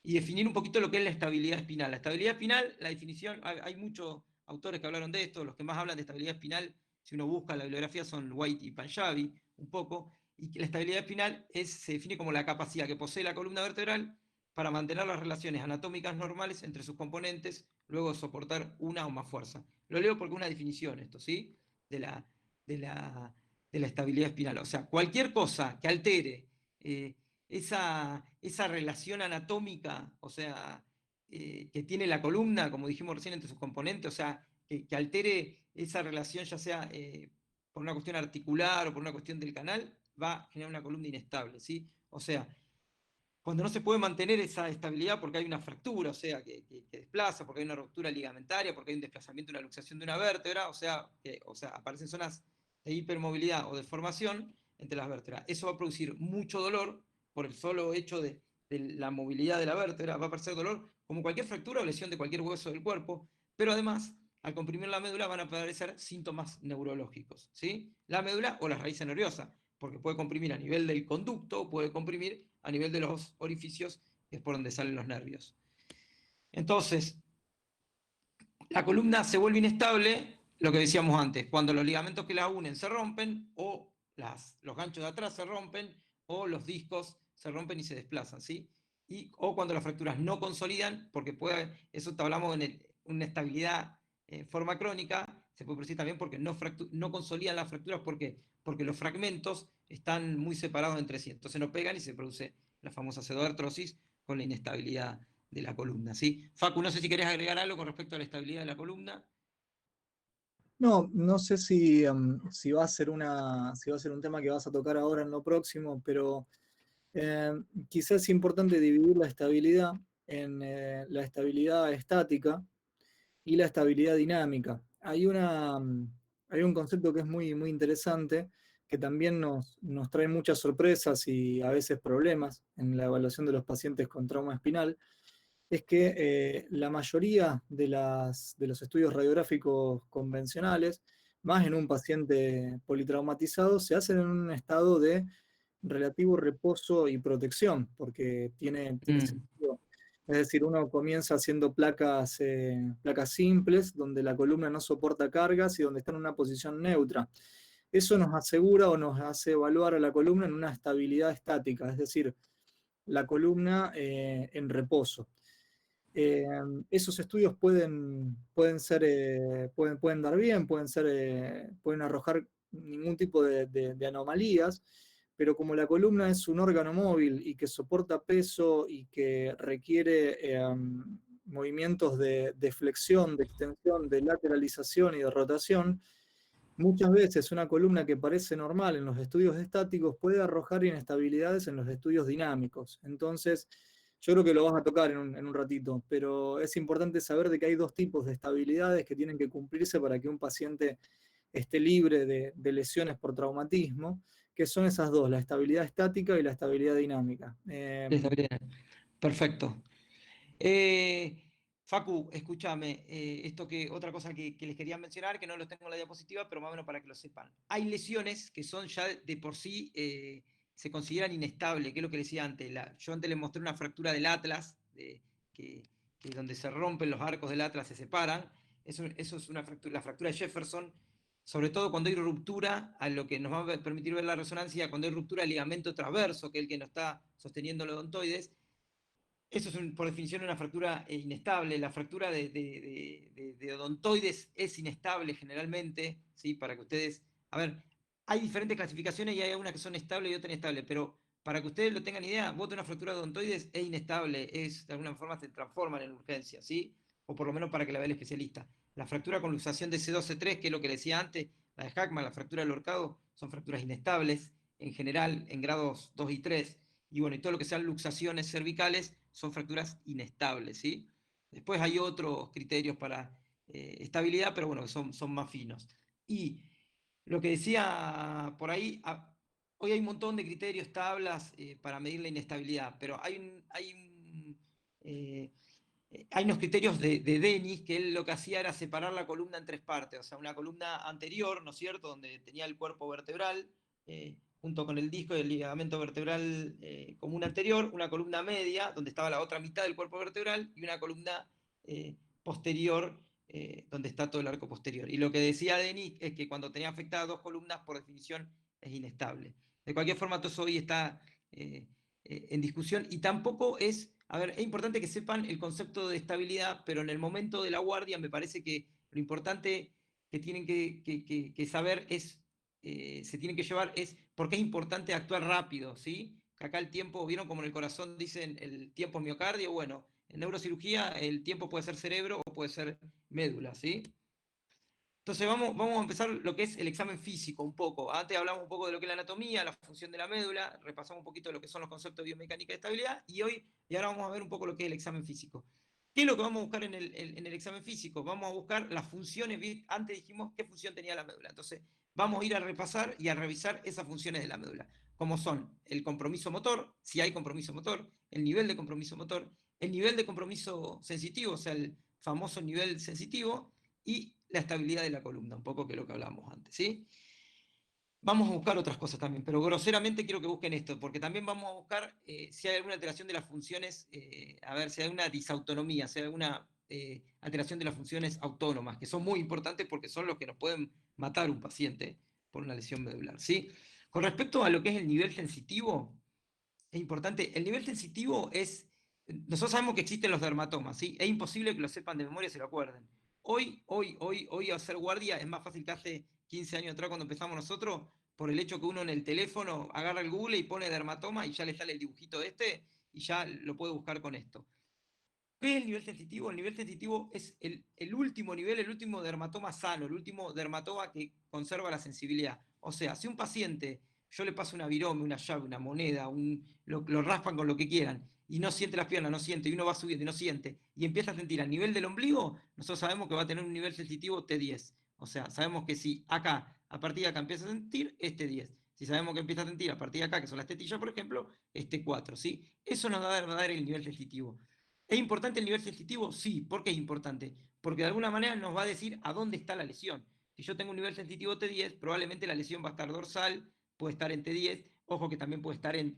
Y definir un poquito lo que es la estabilidad espinal. La estabilidad espinal, la definición, hay muchos autores que hablaron de esto, los que más hablan de estabilidad espinal, si uno busca la bibliografía, son White y Panjabi, un poco, y que la estabilidad espinal se define como la capacidad que posee la columna vertebral para mantener las relaciones anatómicas normales entre sus componentes, luego de soportar una o más fuerza. Lo leo porque es una definición esto, ¿sí? De la, de la, de la estabilidad espinal. O sea, cualquier cosa que altere esa relación anatómica, o sea, que tiene la columna, como dijimos recién, entre sus componentes, o sea, que altere esa relación, ya sea por una cuestión articular o por una cuestión del canal, va a generar una columna inestable, ¿sí? O sea, cuando no se puede mantener esa estabilidad porque hay una fractura, o sea, que desplaza, porque hay una ruptura ligamentaria, porque hay un desplazamiento, una luxación de una vértebra, o sea, aparecen zonas de hipermovilidad o deformación entre las vértebras. Eso va a producir mucho dolor por el solo hecho de la movilidad de la vértebra, va a aparecer dolor como cualquier fractura o lesión de cualquier hueso del cuerpo, pero además, al comprimir la médula van a aparecer síntomas neurológicos, ¿sí? La médula o la raíz nerviosa, porque puede comprimir a nivel del conducto, puede comprimir a nivel de los orificios, que es por donde salen los nervios. Entonces, la columna se vuelve inestable, lo que decíamos antes, cuando los ligamentos que la unen se rompen, o los ganchos de atrás se rompen, o los discos se rompen y se desplazan, ¿sí? O cuando las fracturas no consolidan, porque eso te hablamos en una estabilidad en forma crónica, se puede producir también porque no consolidan las fracturas, porque los fragmentos están muy separados entre sí, entonces no pegan y se produce la famosa pseudoartrosis con la inestabilidad de la columna, ¿sí? Facu, no sé si querés agregar algo con respecto a la estabilidad de la columna. No, no sé si va a ser si va a ser un tema que vas a tocar ahora en lo próximo, pero eh, quizás es importante dividir la estabilidad en la estabilidad estática y la estabilidad dinámica. Hay un concepto que es muy interesante, que también nos trae muchas sorpresas y a veces problemas en la evaluación de los pacientes con trauma espinal, es que la mayoría de los estudios radiográficos convencionales, más en un paciente politraumatizado, se hacen en un estado de relativo reposo y protección, porque tiene Mm, sentido. Es decir, uno comienza haciendo placas simples, donde la columna no soporta cargas y donde está en una posición neutra. Eso nos asegura o nos hace evaluar a la columna en una estabilidad estática, es decir, la columna en reposo. Eh, Esos estudios pueden dar bien, pueden arrojar ningún tipo de anomalías, pero como la columna es un órgano móvil y que soporta peso y que requiere movimientos de flexión, de extensión, de lateralización y de rotación, muchas veces una columna que parece normal en los estudios estáticos puede arrojar inestabilidades en los estudios dinámicos. Entonces, yo creo que lo vas a tocar en un ratito, pero es importante saber de que hay dos tipos de estabilidades que tienen que cumplirse para que un paciente esté libre de lesiones por traumatismo, que son esas dos, la estabilidad estática y la estabilidad dinámica. está bien. Perfecto. Eh, Facu, escúchame, otra cosa que les quería mencionar, que no lo tengo en la diapositiva, pero más o menos para que lo sepan. Hay lesiones que son ya de por sí, se consideran inestables, que es lo que decía antes. Yo antes les mostré una fractura del atlas, que, que donde se rompen los arcos del atlas, se separan. Eso es una fractura, la fractura de Jefferson, sobre todo cuando hay ruptura, a lo que nos va a permitir ver la resonancia, cuando hay ruptura del ligamento transverso, que es el que nos está sosteniendo los odontoides. Eso es, por definición, una fractura inestable. La fractura de odontoides es inestable generalmente, ¿sí? Para que ustedes... A ver, hay diferentes clasificaciones y hay algunas que son estables y otras inestables, pero para que ustedes lo tengan idea, vos tenés una fractura de odontoides es inestable, de alguna forma se transforman en urgencia, ¿sí? O por lo menos para que la vea el especialista. La fractura con luxación de C2, C3, que es lo que decía antes, la de Hackman, la fractura del horcado, son fracturas inestables, en general, en grados 2 y 3. Y bueno, y todo lo que sean luxaciones cervicales son fracturas inestables, ¿sí? Después hay otros criterios para estabilidad, pero bueno, son más finos. Y lo que decía por ahí, hoy hay un montón de criterios, tablas para medir la inestabilidad, pero eh, hay unos criterios de Denis, que él lo que hacía era separar la columna en tres partes, o sea, una columna anterior, ¿no es cierto?, donde tenía el cuerpo vertebral, junto con el disco y el ligamento vertebral común anterior, una columna media, donde estaba la otra mitad del cuerpo vertebral, y una columna posterior, donde está todo el arco posterior. Y lo que decía Denis es que cuando tenía afectadas dos columnas, por definición, es inestable. De cualquier forma, todo eso hoy está en discusión y tampoco es, a ver, es importante que sepan el concepto de estabilidad, pero en el momento de la guardia me parece que lo importante que tienen que saber es, se tienen que llevar es por qué es importante actuar rápido, ¿sí? Que acá el tiempo, ¿vieron como en el corazón dicen el tiempo es miocardio? Bueno, en neurocirugía el tiempo puede ser cerebro o puede ser médula, ¿sí? Entonces vamos a empezar lo que es el examen físico un poco. Antes hablamos un poco de lo que es la anatomía, la función de la médula, repasamos un poquito lo que son los conceptos de biomecánica de estabilidad, y ahora vamos a ver un poco lo que es el examen físico. ¿Qué es lo que vamos a buscar en el examen físico? Vamos a buscar las funciones, antes dijimos qué función tenía la médula. Entonces vamos a ir a repasar y a revisar esas funciones de la médula, como son el compromiso motor, si hay compromiso motor, el nivel de compromiso motor, el nivel de compromiso sensitivo, o sea, el famoso nivel sensitivo, y la estabilidad de la columna, un poco que es lo que hablábamos antes, ¿sí? Vamos a buscar otras cosas también, pero groseramente quiero que busquen esto, porque también vamos a buscar si hay alguna alteración de las funciones, a ver si hay una disautonomía, si hay alguna alteración de las funciones autónomas, que son muy importantes porque son los que nos pueden matar un paciente por una lesión medular, ¿sí? Con respecto a lo que es el nivel sensitivo, es importante, el nivel sensitivo es, nosotros sabemos que existen los dermatomas, ¿sí? Es imposible que lo sepan de memoria y se lo acuerden. Hoy hacer guardia es más fácil que hace 15 años atrás cuando empezamos nosotros, por el hecho que uno en el teléfono agarra el Google y pone dermatoma y ya le sale el dibujito este y ya lo puede buscar con esto. ¿Qué es el nivel sensitivo? El nivel sensitivo es el último nivel, el último dermatoma sano, el último dermatoma que conserva la sensibilidad. O sea, si un paciente, yo le paso una virome, una llave, una moneda, lo raspan con lo que quieran, y no siente las piernas, no siente, y uno va subiendo y no siente, y empieza a sentir a nivel del ombligo, nosotros sabemos que va a tener un nivel sensitivo T10. O sea, sabemos que si acá, a partir de acá empieza a sentir, es T10. Si sabemos que empieza a sentir a partir de acá, que son las tetillas, por ejemplo, es T4, ¿sí? Eso nos va a dar el nivel sensitivo. ¿Es importante el nivel sensitivo? Sí. ¿Por qué es importante? Porque de alguna manera nos va a decir a dónde está la lesión. Si yo tengo un nivel sensitivo T10, probablemente la lesión va a estar dorsal, puede estar en T10, ojo que también puede estar en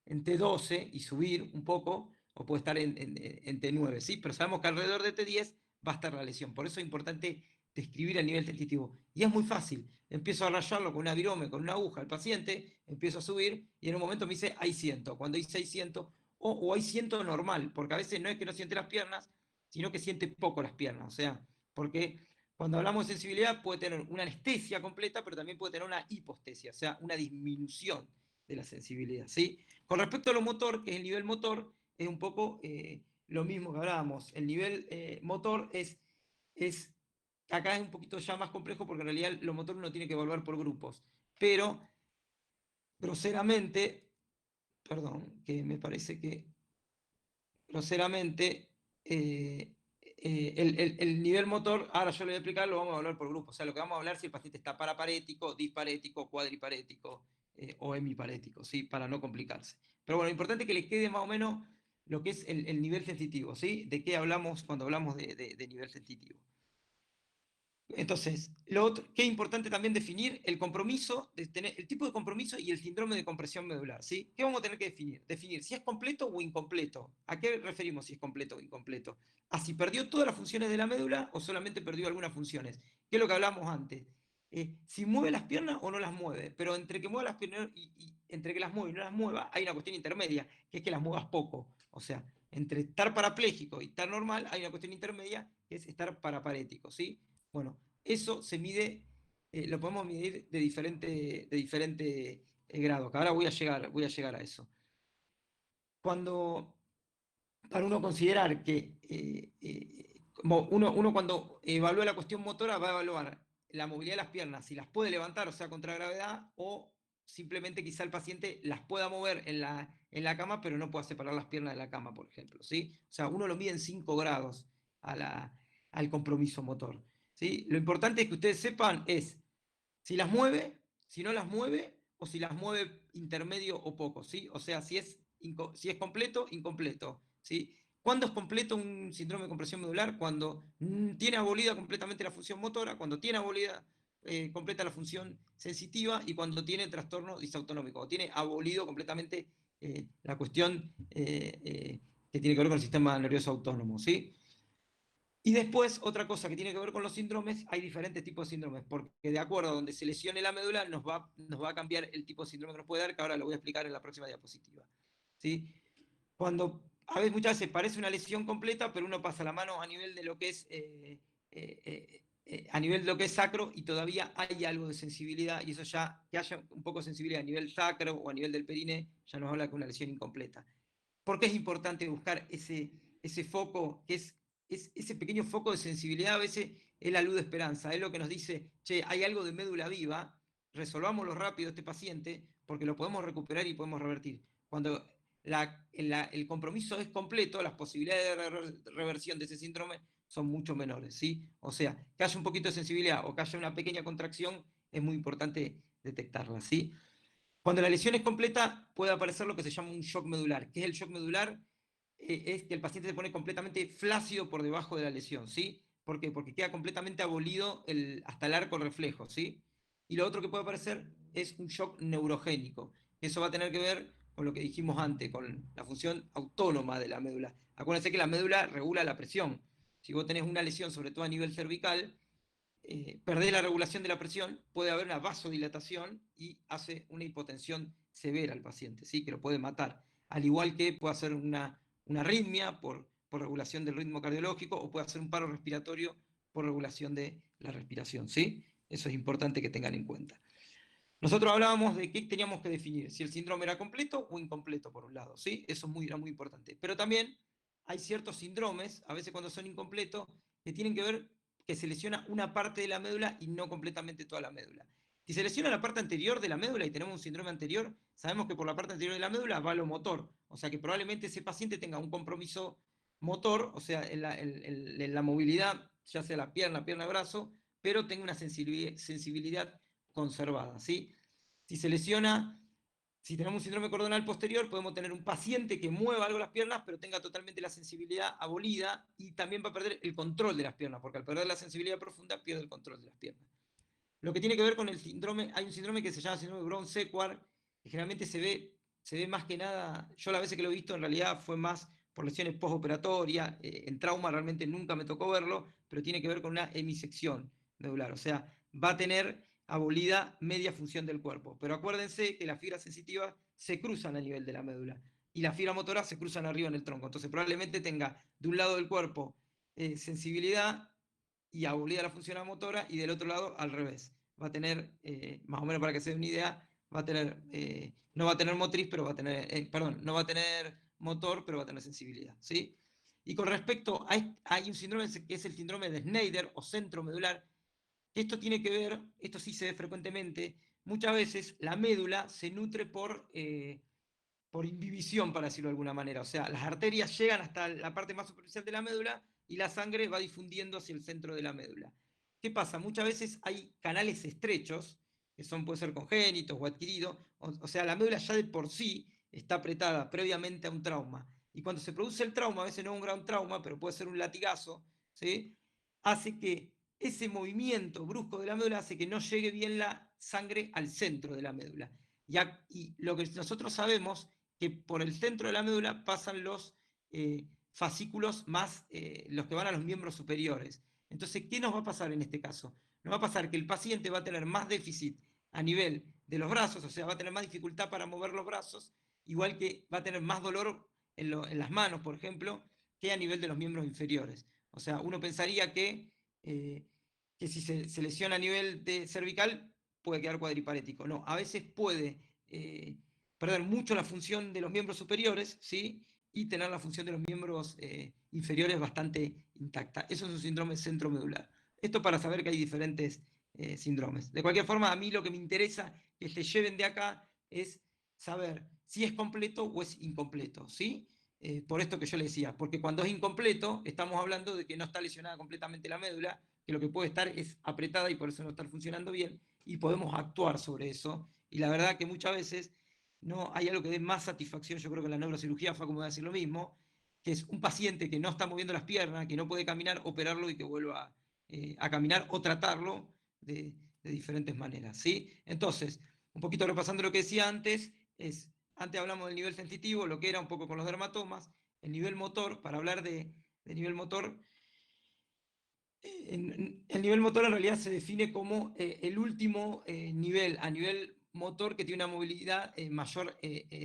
T12 y subir un poco, o puede estar en T9, ¿sí? Pero sabemos que alrededor de T10 va a estar la lesión. Por eso es importante describir el nivel sensitivo. Y es muy fácil. Empiezo a rayarlo con una virome, con una aguja al paciente, empiezo a subir y en un momento me dice, hay 100. Cuando dice hay 100, o hay siento normal, porque a veces no es que no siente las piernas, sino que siente poco las piernas. O sea, porque cuando hablamos de sensibilidad puede tener una anestesia completa, pero también puede tener una hipostesia, o sea, una disminución de la sensibilidad. ¿Sí? Con respecto a lo motor, que es el nivel motor, es un poco lo mismo que hablábamos. El nivel motor es, acá es un poquito ya más complejo porque en realidad lo motor uno tiene que evaluar por grupos, pero groseramente, perdón, que me parece que groseramente, el nivel motor, ahora yo lo voy a explicar, lo vamos a hablar por grupo. O sea, lo que vamos a hablar si el paciente está paraparético, disparético, cuadriparético o hemiparético, ¿sí? Para no complicarse. Pero bueno, lo importante es que les quede más o menos lo que es el nivel sensitivo, ¿sí? De qué hablamos cuando hablamos de nivel sensitivo. Entonces, lo otro, que es importante también definir el compromiso, de tener, el tipo de compromiso y el síndrome de compresión medular, ¿sí? ¿Qué vamos a tener que definir? Definir si es completo o incompleto. ¿A qué referimos si es completo o incompleto? A si perdió todas las funciones de la médula o solamente perdió algunas funciones. ¿Qué es lo que hablábamos antes? Si mueve las piernas o no las mueve, pero entre que mueva las piernas y entre que las mueve y no las mueva, hay una cuestión intermedia, que es que las muevas poco. O sea, entre estar parapléjico y estar normal, hay una cuestión intermedia, que es estar paraparético, ¿sí? Bueno, eso se mide, lo podemos medir de diferente grado, que ahora voy a llegar a eso. Cuando, para uno considerar que, como uno cuando evalúa la cuestión motora va a evaluar la movilidad de las piernas, si las puede levantar, o sea, contra gravedad, o simplemente quizá el paciente las pueda mover en la cama, pero no pueda separar las piernas de la cama, por ejemplo, ¿sí? O sea, uno lo mide en 5 grados al compromiso motor. ¿Sí? Lo importante es que ustedes sepan es si las mueve, si no las mueve, o si las mueve intermedio o poco, ¿sí? O sea, si es completo, incompleto, ¿sí? ¿Cuándo es completo un síndrome de compresión medular? Cuando tiene abolida completamente la función motora, cuando tiene abolida completa la función sensitiva y cuando tiene trastorno disautonómico, o tiene abolido completamente la cuestión que tiene que ver con el sistema nervioso autónomo, ¿sí? Y después, otra cosa que tiene que ver con los síndromes, hay diferentes tipos de síndromes, porque de acuerdo a donde se lesione la médula, nos va a cambiar el tipo de síndrome que nos puede dar, que ahora lo voy a explicar en la próxima diapositiva. ¿Sí? Cuando a veces muchas veces parece una lesión completa, pero uno pasa la mano a nivel de lo que es a nivel de lo que es sacro y todavía hay algo de sensibilidad, y eso ya, que haya un poco de sensibilidad a nivel sacro o a nivel del perine, ya nos habla de una lesión incompleta. ¿Por qué es importante buscar ese foco que es ese pequeño foco de sensibilidad a veces es la luz de esperanza, es lo que nos dice, che, hay algo de médula viva, resolvámoslo rápido este paciente, porque lo podemos recuperar y podemos revertir. Cuando el compromiso es completo, las posibilidades de reversión de ese síndrome son mucho menores, ¿sí? O sea, que haya un poquito de sensibilidad o que haya una pequeña contracción, es muy importante detectarla, ¿sí? Cuando la lesión es completa, puede aparecer lo que se llama un shock medular. ¿Qué es el shock medular? Es que el paciente se pone completamente flácido por debajo de la lesión, ¿sí? ¿Por qué? Porque queda completamente abolido hasta el arco reflejo, ¿sí? Y lo otro que puede aparecer es un shock neurogénico. Eso va a tener que ver con lo que dijimos antes, con la función autónoma de la médula. Acuérdense que la médula regula la presión. Si vos tenés una lesión, sobre todo a nivel cervical, perder la regulación de la presión, puede haber una vasodilatación y hace una hipotensión severa al paciente, ¿sí? Que lo puede matar. Al igual que puede hacer una arritmia por regulación del ritmo cardiológico o puede hacer un paro respiratorio por regulación de la respiración, ¿sí? Eso es importante que tengan en cuenta. Nosotros hablábamos de qué teníamos que definir, si el síndrome era completo o incompleto, por un lado, ¿sí? Eso era muy importante. Pero también hay ciertos síndromes, a veces cuando son incompletos, que tienen que ver que se lesiona una parte de la médula y no completamente toda la médula. Si se lesiona la parte anterior de la médula y tenemos un síndrome anterior, sabemos que por la parte anterior de la médula va lo motor, o sea que probablemente ese paciente tenga un compromiso motor, o sea, en la movilidad, ya sea la pierna, brazo, pero tenga una sensibilidad conservada, ¿sí? Si se lesiona, si tenemos un síndrome cordonal posterior, podemos tener un paciente que mueva algo las piernas, pero tenga totalmente la sensibilidad abolida y también va a perder el control de las piernas, porque al perder la sensibilidad profunda pierde el control de las piernas. Lo que tiene que ver con el síndrome, hay un síndrome que se llama síndrome de Brown-Séquard, que generalmente se ve más que nada, yo las veces que lo he visto en realidad fue más por lesiones postoperatorias, en trauma realmente nunca me tocó verlo, pero tiene que ver con una hemisección medular, o sea, va a tener abolida media función del cuerpo. Pero acuérdense que las fibras sensitivas se cruzan a nivel de la médula y las fibras motoras se cruzan arriba en el tronco. Entonces probablemente tenga de un lado del cuerpo sensibilidad y abolida la función motora y del otro lado al revés. Va a tener, más o menos para que se den una idea, va a tener, no va a tener motriz, pero va a tener, perdón, no va a tener motor, pero va a tener sensibilidad, ¿sí? Y con respecto hay un síndrome que es el síndrome de Schneider o centro medular. Esto tiene que ver, esto sí se ve frecuentemente, muchas veces la médula se nutre por imbibición, para decirlo de alguna manera. O sea, las arterias llegan hasta la parte más superficial de la médula y la sangre va difundiendo hacia el centro de la médula. ¿Qué pasa? Muchas veces hay canales estrechos, que pueden ser congénitos o adquiridos, o sea, la médula ya de por sí está apretada previamente a un trauma. Y cuando se produce el trauma, a veces no es un gran trauma, pero puede ser un latigazo, ¿sí? Hace que ese movimiento brusco de la médula hace que no llegue bien la sangre al centro de la médula. Y lo que nosotros sabemos que por el centro de la médula pasan los fascículos más, los que van a los miembros superiores. Entonces, ¿qué nos va a pasar en este caso? Nos va a pasar que el paciente va a tener más déficit a nivel de los brazos, o sea, va a tener más dificultad para mover los brazos, igual que va a tener más dolor en las manos, por ejemplo, que a nivel de los miembros inferiores. O sea, uno pensaría que si se lesiona a nivel de cervical puede quedar cuadriparético. No, a veces puede perder mucho la función de los miembros superiores, ¿sí? Y tener la función de los miembros inferiores bastante intacta. Eso es un síndrome centromedular. Esto para saber que hay diferentes síndromes. De cualquier forma, a mí lo que me interesa que se lleven de acá es saber si es completo o es incompleto, ¿sí? Por esto que yo le decía, porque cuando es incompleto, estamos hablando de que no está lesionada completamente la médula, que lo que puede estar es apretada y por eso no está funcionando bien, y podemos actuar sobre eso. Y la verdad que muchas veces no hay algo que dé más satisfacción, yo creo que en la neurocirugía fue como decir lo mismo, que es un paciente que no está moviendo las piernas, que no puede caminar, operarlo y que vuelva a caminar o tratarlo de diferentes maneras, ¿sí? Entonces, un poquito repasando lo que decía antes, antes hablamos del nivel sensitivo, lo que era un poco con los dermatomas, el nivel motor, para hablar de nivel motor, el nivel motor en realidad se define como el último nivel a nivel motor que tiene una movilidad mayor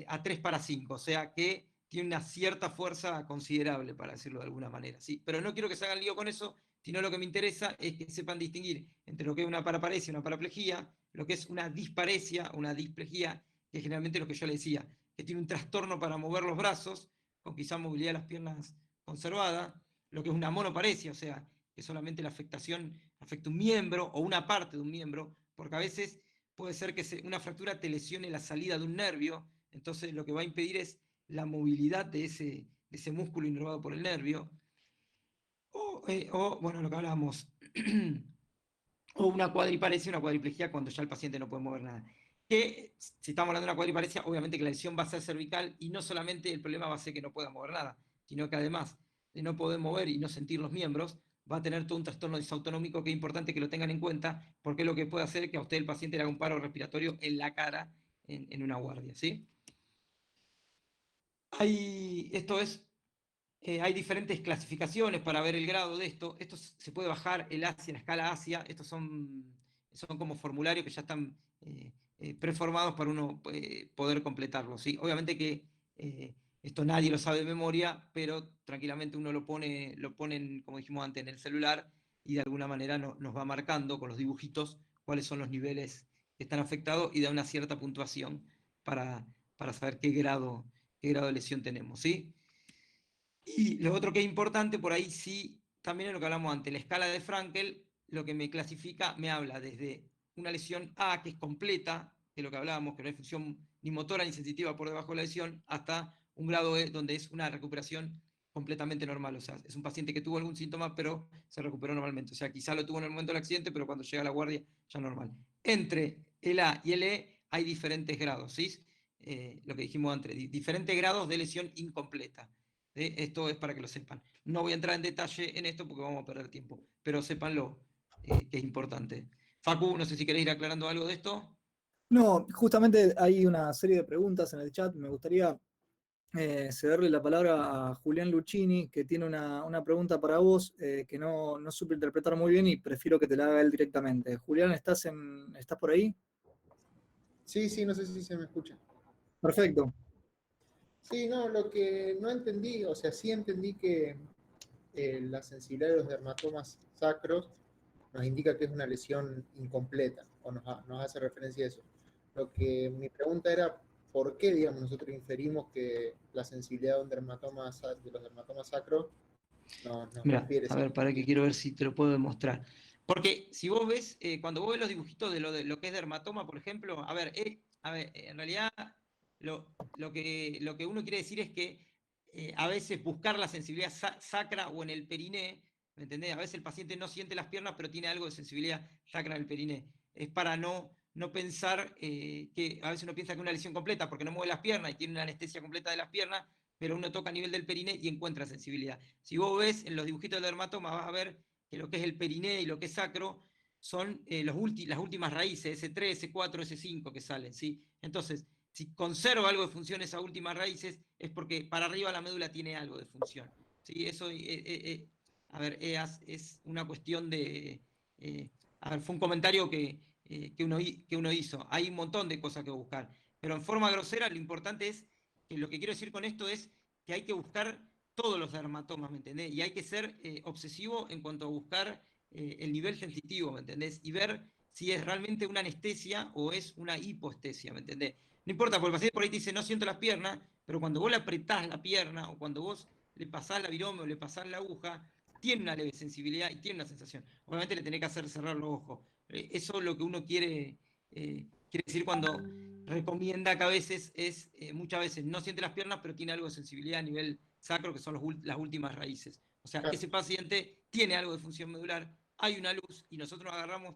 a 3 para 5, o sea que tiene una cierta fuerza considerable, para decirlo de alguna manera. ¿Sí? Pero no quiero que se hagan lío con eso, sino lo que me interesa es que sepan distinguir entre lo que es una paraparesia y una paraplegia, lo que es una disparesia, una displejía, que es generalmente lo que yo le decía, que tiene un trastorno para mover los brazos, con quizá movilidad de las piernas conservada, lo que es una monoparesia, o sea, que solamente la afectación afecta un miembro o una parte de un miembro, porque a veces puede ser que una fractura te lesione la salida de un nervio, entonces lo que va a impedir es la movilidad de ese músculo inervado por el nervio, o bueno, lo que hablábamos, o una cuadriparesia, una cuadriplejía cuando ya el paciente no puede mover nada. Que si estamos hablando de una cuadriparesia, obviamente que la lesión va a ser cervical y no solamente el problema va a ser que no pueda mover nada, sino que además de no poder mover y no sentir los miembros, va a tener todo un trastorno disautonómico que es importante que lo tengan en cuenta, porque es lo que puede hacer que a usted el paciente le haga un paro respiratorio en la cara en una guardia, ¿sí? Esto es hay diferentes clasificaciones para ver el grado de esto. Esto se puede bajar el ASIA, la escala ASIA. Estos son como formularios que ya están preformados para uno poder completarlo, ¿sí? Obviamente que esto nadie lo sabe de memoria, pero tranquilamente uno lo pone, como dijimos antes, en el celular y de alguna manera nos va marcando con los dibujitos cuáles son los niveles que están afectados y da una cierta puntuación para, para saber qué grado de lesión tenemos, ¿sí? Y lo otro que es importante, por ahí sí, también es lo que hablamos antes, la escala de Frankel, lo que me clasifica, me habla desde una lesión A, que es completa, que es lo que hablábamos, que no hay función ni motora ni sensitiva por debajo de la lesión, hasta un grado E, donde es una recuperación completamente normal. O sea, es un paciente que tuvo algún síntoma, pero se recuperó normalmente. O sea, quizá lo tuvo en el momento del accidente, pero cuando llega a la guardia ya normal. Entre el A y el E hay diferentes grados, ¿sí? Lo que dijimos antes, diferentes grados de lesión incompleta. Esto es para que lo sepan. No voy a entrar en detalle en esto porque vamos a perder tiempo, pero sépanlo, que es importante. Facu, no sé si queréis ir aclarando algo de esto. No, justamente hay una serie de preguntas en el chat. Me gustaría cederle la palabra a Julián Luchini, que tiene una pregunta para vos que no supe interpretar muy bien y prefiero que te la haga él directamente. Julián, ¿estás por ahí? Sí, sí, no sé si se me escucha. Perfecto. Sí, no, lo que no entendí, o sea, sí entendí que la sensibilidad de los dermatomas sacros nos indica que es una lesión incompleta, o nos hace referencia a eso. Lo que mi pregunta era, ¿por qué, digamos, nosotros inferimos que la sensibilidad de, de los dermatomas sacros nos Mira, confiere a esa ver, para que sensibilidad? quiero ver si te lo puedo demostrar. Porque si vos ves, cuando vos ves los dibujitos de lo que es dermatoma, por ejemplo, a ver, en realidad lo que uno quiere decir es que a veces buscar la sensibilidad sacra o en el periné, ¿me entendés? A veces el paciente no siente las piernas, pero tiene algo de sensibilidad sacra en el periné. Es para no pensar que a veces uno piensa que una lesión completa porque no mueve las piernas y tiene una anestesia completa de las piernas, pero uno toca a nivel del periné y encuentra sensibilidad. Si vos ves en los dibujitos del dermatoma, vas a ver que lo que es el periné y lo que es sacro son las últimas raíces, S3, S4, S5 que salen, ¿sí? Entonces, si conserva algo de función esas últimas raíces, es porque para arriba la médula tiene algo de función, ¿sí? Eso, a ver, es una cuestión a ver, fue un comentario que uno hizo. Hay un montón de cosas que buscar, pero en forma grosera lo importante es que lo que quiero decir con esto es que hay que buscar todos los dermatomas, ¿me entendés? Y hay que ser obsesivo en cuanto a buscar el nivel sensitivo, ¿me entendés? Y ver si es realmente una anestesia o es una hipoestesia, ¿me entendés? No importa, porque el paciente por ahí te dice, no siento las piernas, pero cuando vos le apretás la pierna o cuando vos le pasás la virome o le pasás la aguja, tiene una leve sensibilidad y tiene una sensación. Obviamente le tenés que hacer cerrar los ojos. Eso es lo que uno quiere decir cuando recomienda que a veces muchas veces no siente las piernas, pero tiene algo de sensibilidad a nivel sacro, que son las últimas raíces. O sea, Claro, ese paciente tiene algo de función medular, hay una luz y nosotros agarramos.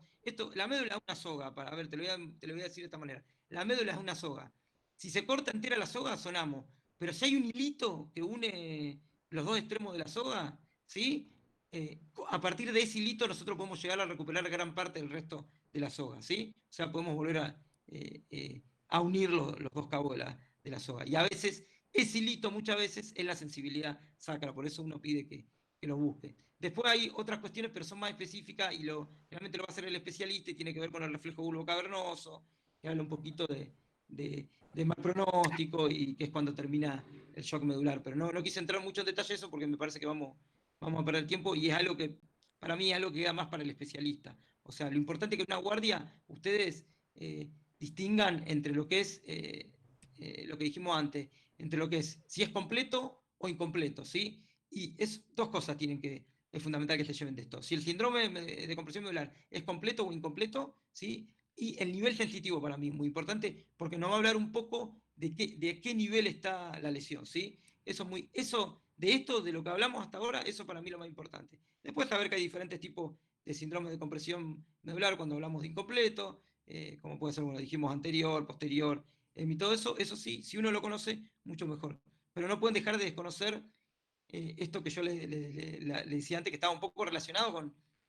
La médula es una soga, a ver, te lo voy a decir de esta manera. La médula es una soga. Si se corta entera la soga, sonamos. Pero si hay un hilito que une los dos extremos de la soga, ¿sí? A partir de ese hilito nosotros podemos llegar a recuperar gran parte del resto de la soga, ¿sí? O sea, podemos volver a unir los dos cabos de la soga. Y a veces, ese hilito muchas veces es la sensibilidad sacra, por eso uno pide que lo busque. Después hay otras cuestiones, pero son más específicas y realmente lo va a hacer el especialista y tiene que ver con el reflejo bulbo cavernoso, que habla un poquito de mal pronóstico y que es cuando termina el shock medular. Pero no quise entrar mucho en detalle eso porque me parece que vamos a perder tiempo y es algo que, para mí, es algo que queda más para el especialista. O sea, lo importante es que en una guardia ustedes distingan entre lo que es, lo que dijimos antes, entre lo que es si es completo o incompleto, ¿sí? Y dos cosas es fundamental que se lleven de esto. Si el síndrome de compresión medular es completo o incompleto, ¿sí? Y el nivel sensitivo para mí es muy importante, porque nos va a hablar un poco de qué nivel está la lesión, ¿sí? De lo que hablamos hasta ahora, eso para mí es lo más importante. Después saber que hay diferentes tipos de síndrome de compresión medular cuando hablamos de incompleto, como puede ser, bueno, dijimos anterior, posterior, y todo eso sí, si uno lo conoce, mucho mejor. Pero no pueden dejar de desconocer esto que yo le decía antes, que estaba un poco relacionado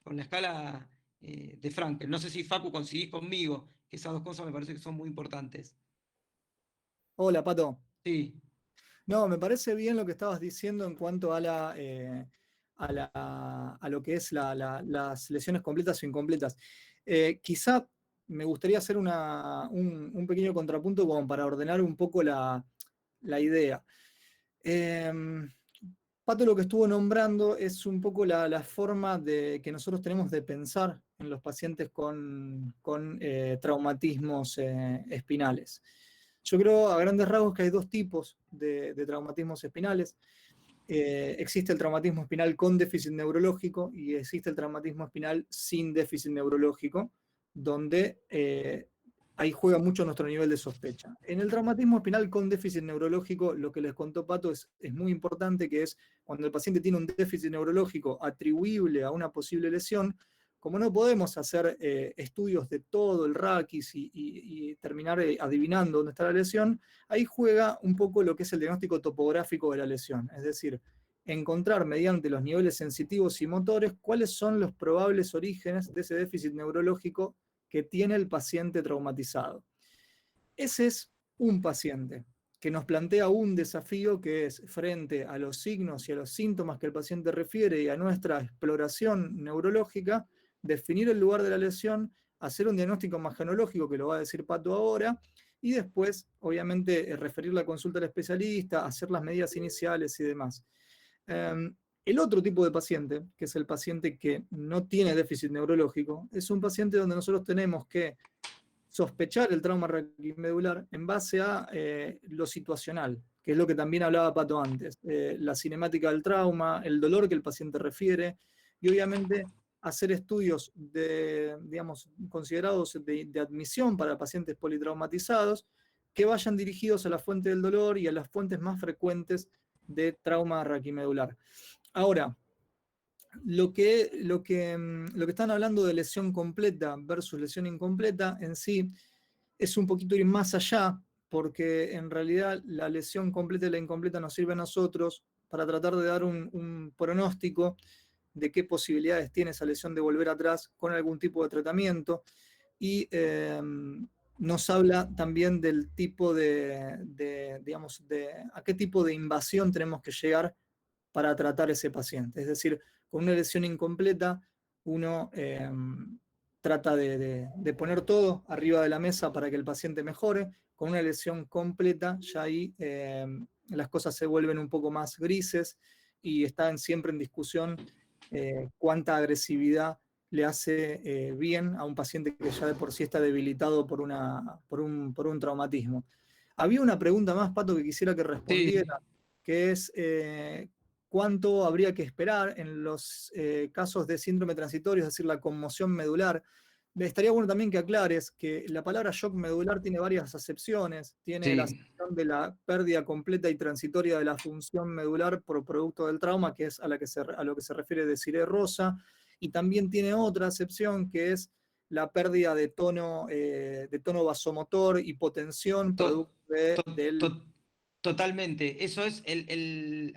con la escala de Frankel. No sé si Facu coincidís conmigo, que esas dos cosas me parece que son muy importantes. Hola, Pato. Sí, No, me parece bien lo que estabas diciendo en cuanto a a lo que es las lesiones completas o incompletas. Quizá me gustaría hacer un pequeño contrapunto como para ordenar un poco la idea. Em, Pato lo que estuvo nombrando es un poco la forma que nosotros tenemos de pensar en los pacientes con traumatismos espinales. Yo creo a grandes rasgos que hay dos tipos de traumatismos espinales. Existe el traumatismo espinal con déficit neurológico y existe el traumatismo espinal sin déficit neurológico, donde ahí juega mucho nuestro nivel de sospecha. En el traumatismo espinal con déficit neurológico, lo que les contó Pato es muy importante, que es cuando el paciente tiene un déficit neurológico atribuible a una posible lesión. Como no podemos hacer estudios de todo el raquis y terminar adivinando dónde está la lesión, ahí juega un poco lo que es el diagnóstico topográfico de la lesión, es decir, encontrar mediante los niveles sensitivos y motores cuáles son los probables orígenes de ese déficit neurológico que tiene el paciente traumatizado. Ese es un paciente que nos plantea un desafío, que es frente a los signos y a los síntomas que el paciente refiere y a nuestra exploración neurológica, definir el lugar de la lesión, hacer un diagnóstico imagenológico, que lo va a decir Pato ahora, y después, obviamente, referir la consulta al especialista, hacer las medidas iniciales y demás. El otro tipo de paciente, que es el paciente que no tiene déficit neurológico, es un paciente donde nosotros tenemos que sospechar el trauma raquimedular en base a lo situacional, que es lo que también hablaba Pato antes, la cinemática del trauma, el dolor que el paciente refiere, y obviamente hacer estudios digamos, considerados de admisión para pacientes politraumatizados que vayan dirigidos a la fuente del dolor y a las fuentes más frecuentes de trauma raquimedular. Ahora, lo que están hablando de lesión completa versus lesión incompleta en sí es un poquito ir más allá, porque en realidad la lesión completa y la incompleta nos sirve a nosotros para tratar de dar un pronóstico de qué posibilidades tiene esa lesión de volver atrás con algún tipo de tratamiento, y nos habla también del tipo digamos, de a qué tipo de invasión tenemos que llegar para tratar ese paciente. Es decir, con una lesión incompleta, uno trata de poner todo arriba de la mesa para que el paciente mejore. Con una lesión completa, ya ahí las cosas se vuelven un poco más grises y están siempre en discusión cuánta agresividad le hace bien a un paciente que ya de por sí está debilitado por un traumatismo. Había una pregunta más, Pato, que quisiera que respondiera, sí. que es cuánto habría que esperar en los casos de síndrome transitorio, es decir, la conmoción medular. Estaría bueno también que aclares que la palabra shock medular tiene varias acepciones. Tiene la Sí. acepción de la pérdida completa y transitoria de la función medular por producto del trauma, que es a lo que se refiere Desiree Rosa, y también tiene otra acepción que es la pérdida de tono vasomotor, hipotensión, To- producto to- del... to- Totalmente. Eso es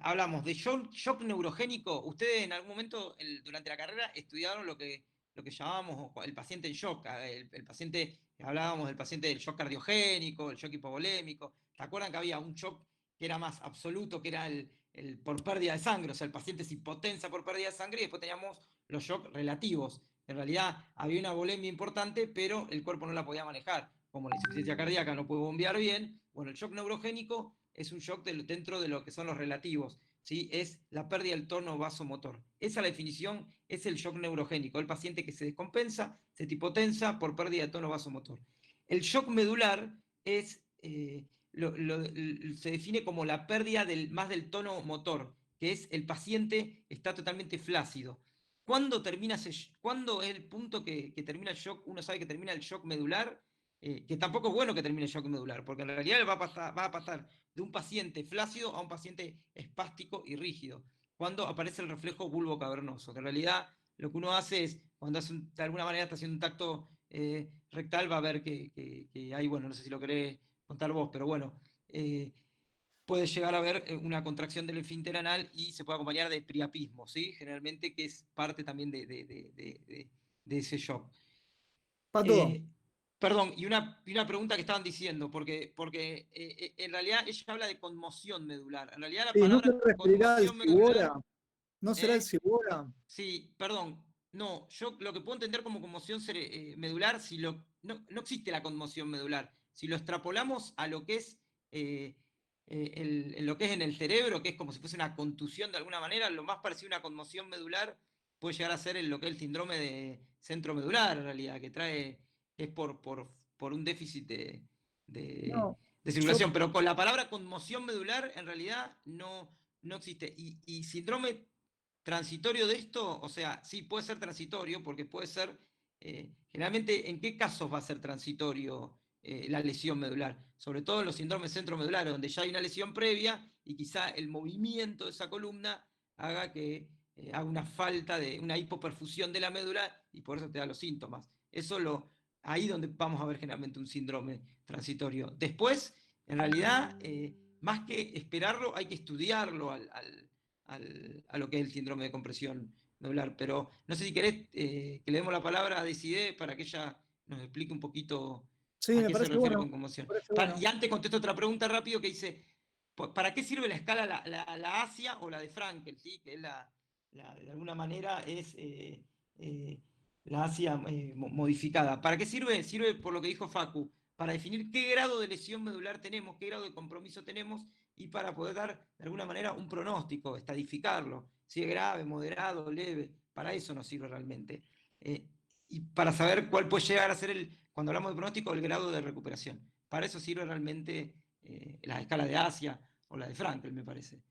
hablamos de shock neurogénico. Ustedes en algún momento durante la carrera estudiaron lo que llamábamos el paciente en shock. El paciente, hablábamos del paciente del shock cardiogénico, el shock hipovolémico. ¿Se acuerdan que había un shock que era más absoluto, que era el por pérdida de sangre? O sea, el paciente se hipotensa por pérdida de sangre, y después teníamos los shocks relativos. En realidad había una volemia importante, pero el cuerpo no la podía manejar. Como la insuficiencia cardíaca no puede bombear bien, bueno, el shock neurogénico es un shock dentro de lo que son los relativos, ¿sí? Es la pérdida del tono vasomotor. Esa es la definición, es el shock neurogénico, el paciente que se descompensa, se hipotensa por pérdida de tono vasomotor. El shock medular se define como la pérdida más del tono motor, que es el paciente está totalmente flácido. ¿Cuándo es el punto que termina el shock? Uno sabe que termina el shock medular, que tampoco es bueno que termine el shock medular, porque en realidad va a pasar de un paciente flácido a un paciente espástico y rígido, cuando aparece el reflejo bulbo cavernoso, que en realidad lo que uno hace es, cuando de alguna manera está haciendo un tacto rectal, va a ver que hay, bueno, no sé si lo querés contar vos, pero bueno, puede llegar a haber una contracción del esfínter anal y se puede acompañar de priapismo, ¿sí? Generalmente, que es parte también de ese shock. Pato, Perdón, y una pregunta que estaban diciendo, porque en realidad ella habla de conmoción medular. En realidad la ¿no se palabra referirá al conmoción medular, Cibora? ¿No será el ¿eh? Cibora? Sí, perdón. No, yo lo que puedo entender como conmoción medular, no existe la conmoción medular. Si lo extrapolamos a lo que es lo que es en el cerebro, que es como si fuese una contusión de alguna manera, lo más parecido a una conmoción medular puede llegar a ser lo que es el síndrome de centro medular, en realidad, que es por un déficit de, No, de yo, circulación. Pero con la palabra conmoción medular, en realidad no existe. Y síndrome transitorio de esto, o sea, sí puede ser transitorio, porque puede ser, generalmente, ¿en qué casos va a ser transitorio la lesión medular? Sobre todo en los síndromes centromedulares, donde ya hay una lesión previa y quizá el movimiento de esa columna haga que haga una falta de una hipoperfusión de la médula y por eso te da los síntomas. Ahí donde vamos a ver generalmente un síndrome transitorio. Después, en realidad, más que esperarlo, hay que estudiarlo a lo que es el síndrome de compresión medular. Pero no sé si querés que le demos la palabra a Desiree para que ella nos explique un poquito sí, a me qué se parece refiere bueno, con conmoción. me parece bueno. Y antes contesto otra pregunta rápido que dice, ¿para qué sirve la escala, la Asia o la de Frankel? ¿Sí? Que es de alguna manera es la Asia modificada. ¿Para qué sirve? Sirve por lo que dijo Facu, para definir qué grado de lesión medular tenemos, qué grado de compromiso tenemos y para poder dar de alguna manera un pronóstico, estadificarlo, si es grave, moderado, leve, para eso nos sirve realmente. Y para saber cuál puede llegar a ser, cuando hablamos de pronóstico, el grado de recuperación. Para eso sirve realmente la escala de Asia o la de Frankel, me parece.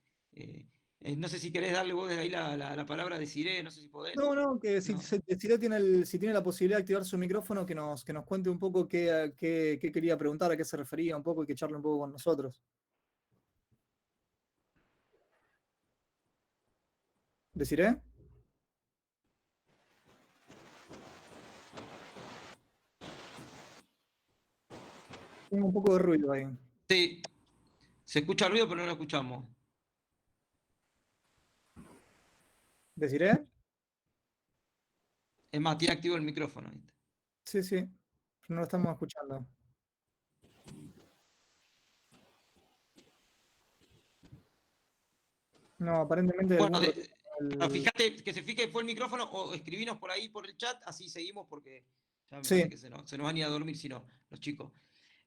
No sé si querés darle vos desde ahí la palabra a Desiree, no sé si podés. No, no, que si, No. si tiene si tiene la posibilidad de activar su micrófono, que nos cuente un poco qué quería preguntar, a qué se refería un poco y que charle un poco con nosotros. ¿Deciré? Tengo un poco de ruido ahí. Sí, se escucha ruido, pero no lo escuchamos. ¿Deciré? Es más, tiene activo el micrófono. ¿Viste? Sí, sí, no lo estamos escuchando. No, aparentemente hay Bueno, algún problema. fíjate, que se fije fue el micrófono o escribinos por ahí por el chat, así seguimos porque ya me parece Sí, que se nos van a ir a dormir si no, los chicos.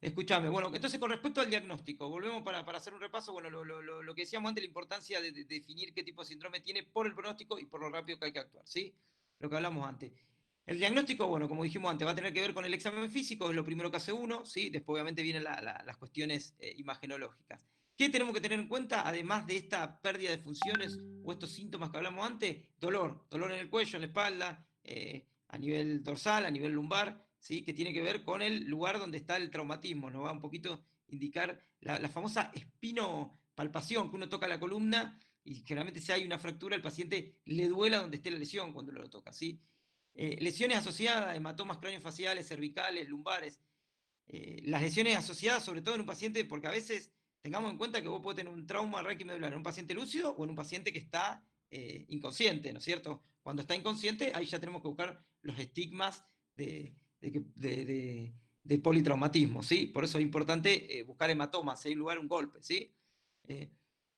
Escúchame, bueno, entonces con respecto al diagnóstico, volvemos para hacer un repaso, bueno, lo que decíamos antes, la importancia de definir qué tipo de síndrome tiene por el pronóstico y por lo rápido que hay que actuar, ¿sí? Lo que hablamos antes. El diagnóstico, bueno, como dijimos antes, va a tener que ver con el examen físico, es lo primero que hace uno, ¿sí? Después obviamente vienen las cuestiones imagenológicas. ¿Qué tenemos que tener en cuenta, además de esta pérdida de funciones o estos síntomas que hablamos antes? Dolor en el cuello, en la espalda, a nivel dorsal, a nivel lumbar, ¿sí? Que tiene que ver con el lugar donde está el traumatismo, nos va un poquito indicar la famosa espinopalpación, que uno toca la columna y generalmente si hay una fractura, el paciente le duela donde esté la lesión cuando lo toca, ¿sí? Lesiones asociadas, hematomas craneofaciales, cervicales, lumbares. Las lesiones asociadas, sobre todo en un paciente, porque a veces tengamos en cuenta que vos podés tener un trauma raquimedular en un paciente lúcido o en un paciente que está inconsciente, ¿no es cierto? Cuando está inconsciente, ahí ya tenemos que buscar los estigmas de politraumatismo, ¿sí? Por eso es importante buscar hematomas, si hay lugar un golpe, ¿sí? Eh,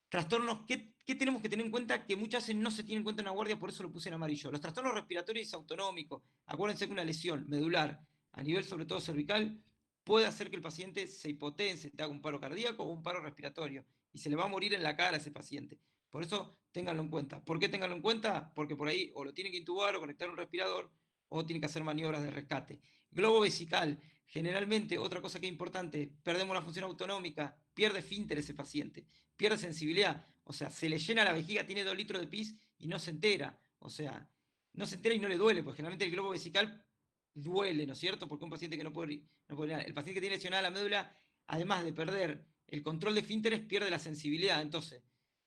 Trastornos, ¿qué tenemos que tener en cuenta? Que muchas veces no se tienen en cuenta en la guardia, por eso lo puse en amarillo. Los trastornos respiratorios autonómicos, acuérdense que una lesión medular, a nivel sobre todo cervical, puede hacer que el paciente se hipotense, te haga un paro cardíaco o un paro respiratorio, y se le va a morir en la cara a ese paciente. Por eso, ténganlo en cuenta. ¿Por qué ténganlo en cuenta? Porque por ahí o lo tienen que intubar o conectar a un respirador, o tienen que hacer maniobras de rescate. Globo vesical, generalmente, otra cosa que es importante, perdemos la función autonómica, pierde esfínter ese paciente, pierde sensibilidad. O sea, se le llena la vejiga, tiene 2 litros de pis y no se entera. O sea, no se entera y no le duele, porque generalmente el globo vesical duele, ¿no es cierto? Porque un paciente que no puede orinar. El paciente que tiene lesionada la médula, además de perder el control de esfínteres, pierde la sensibilidad. Entonces,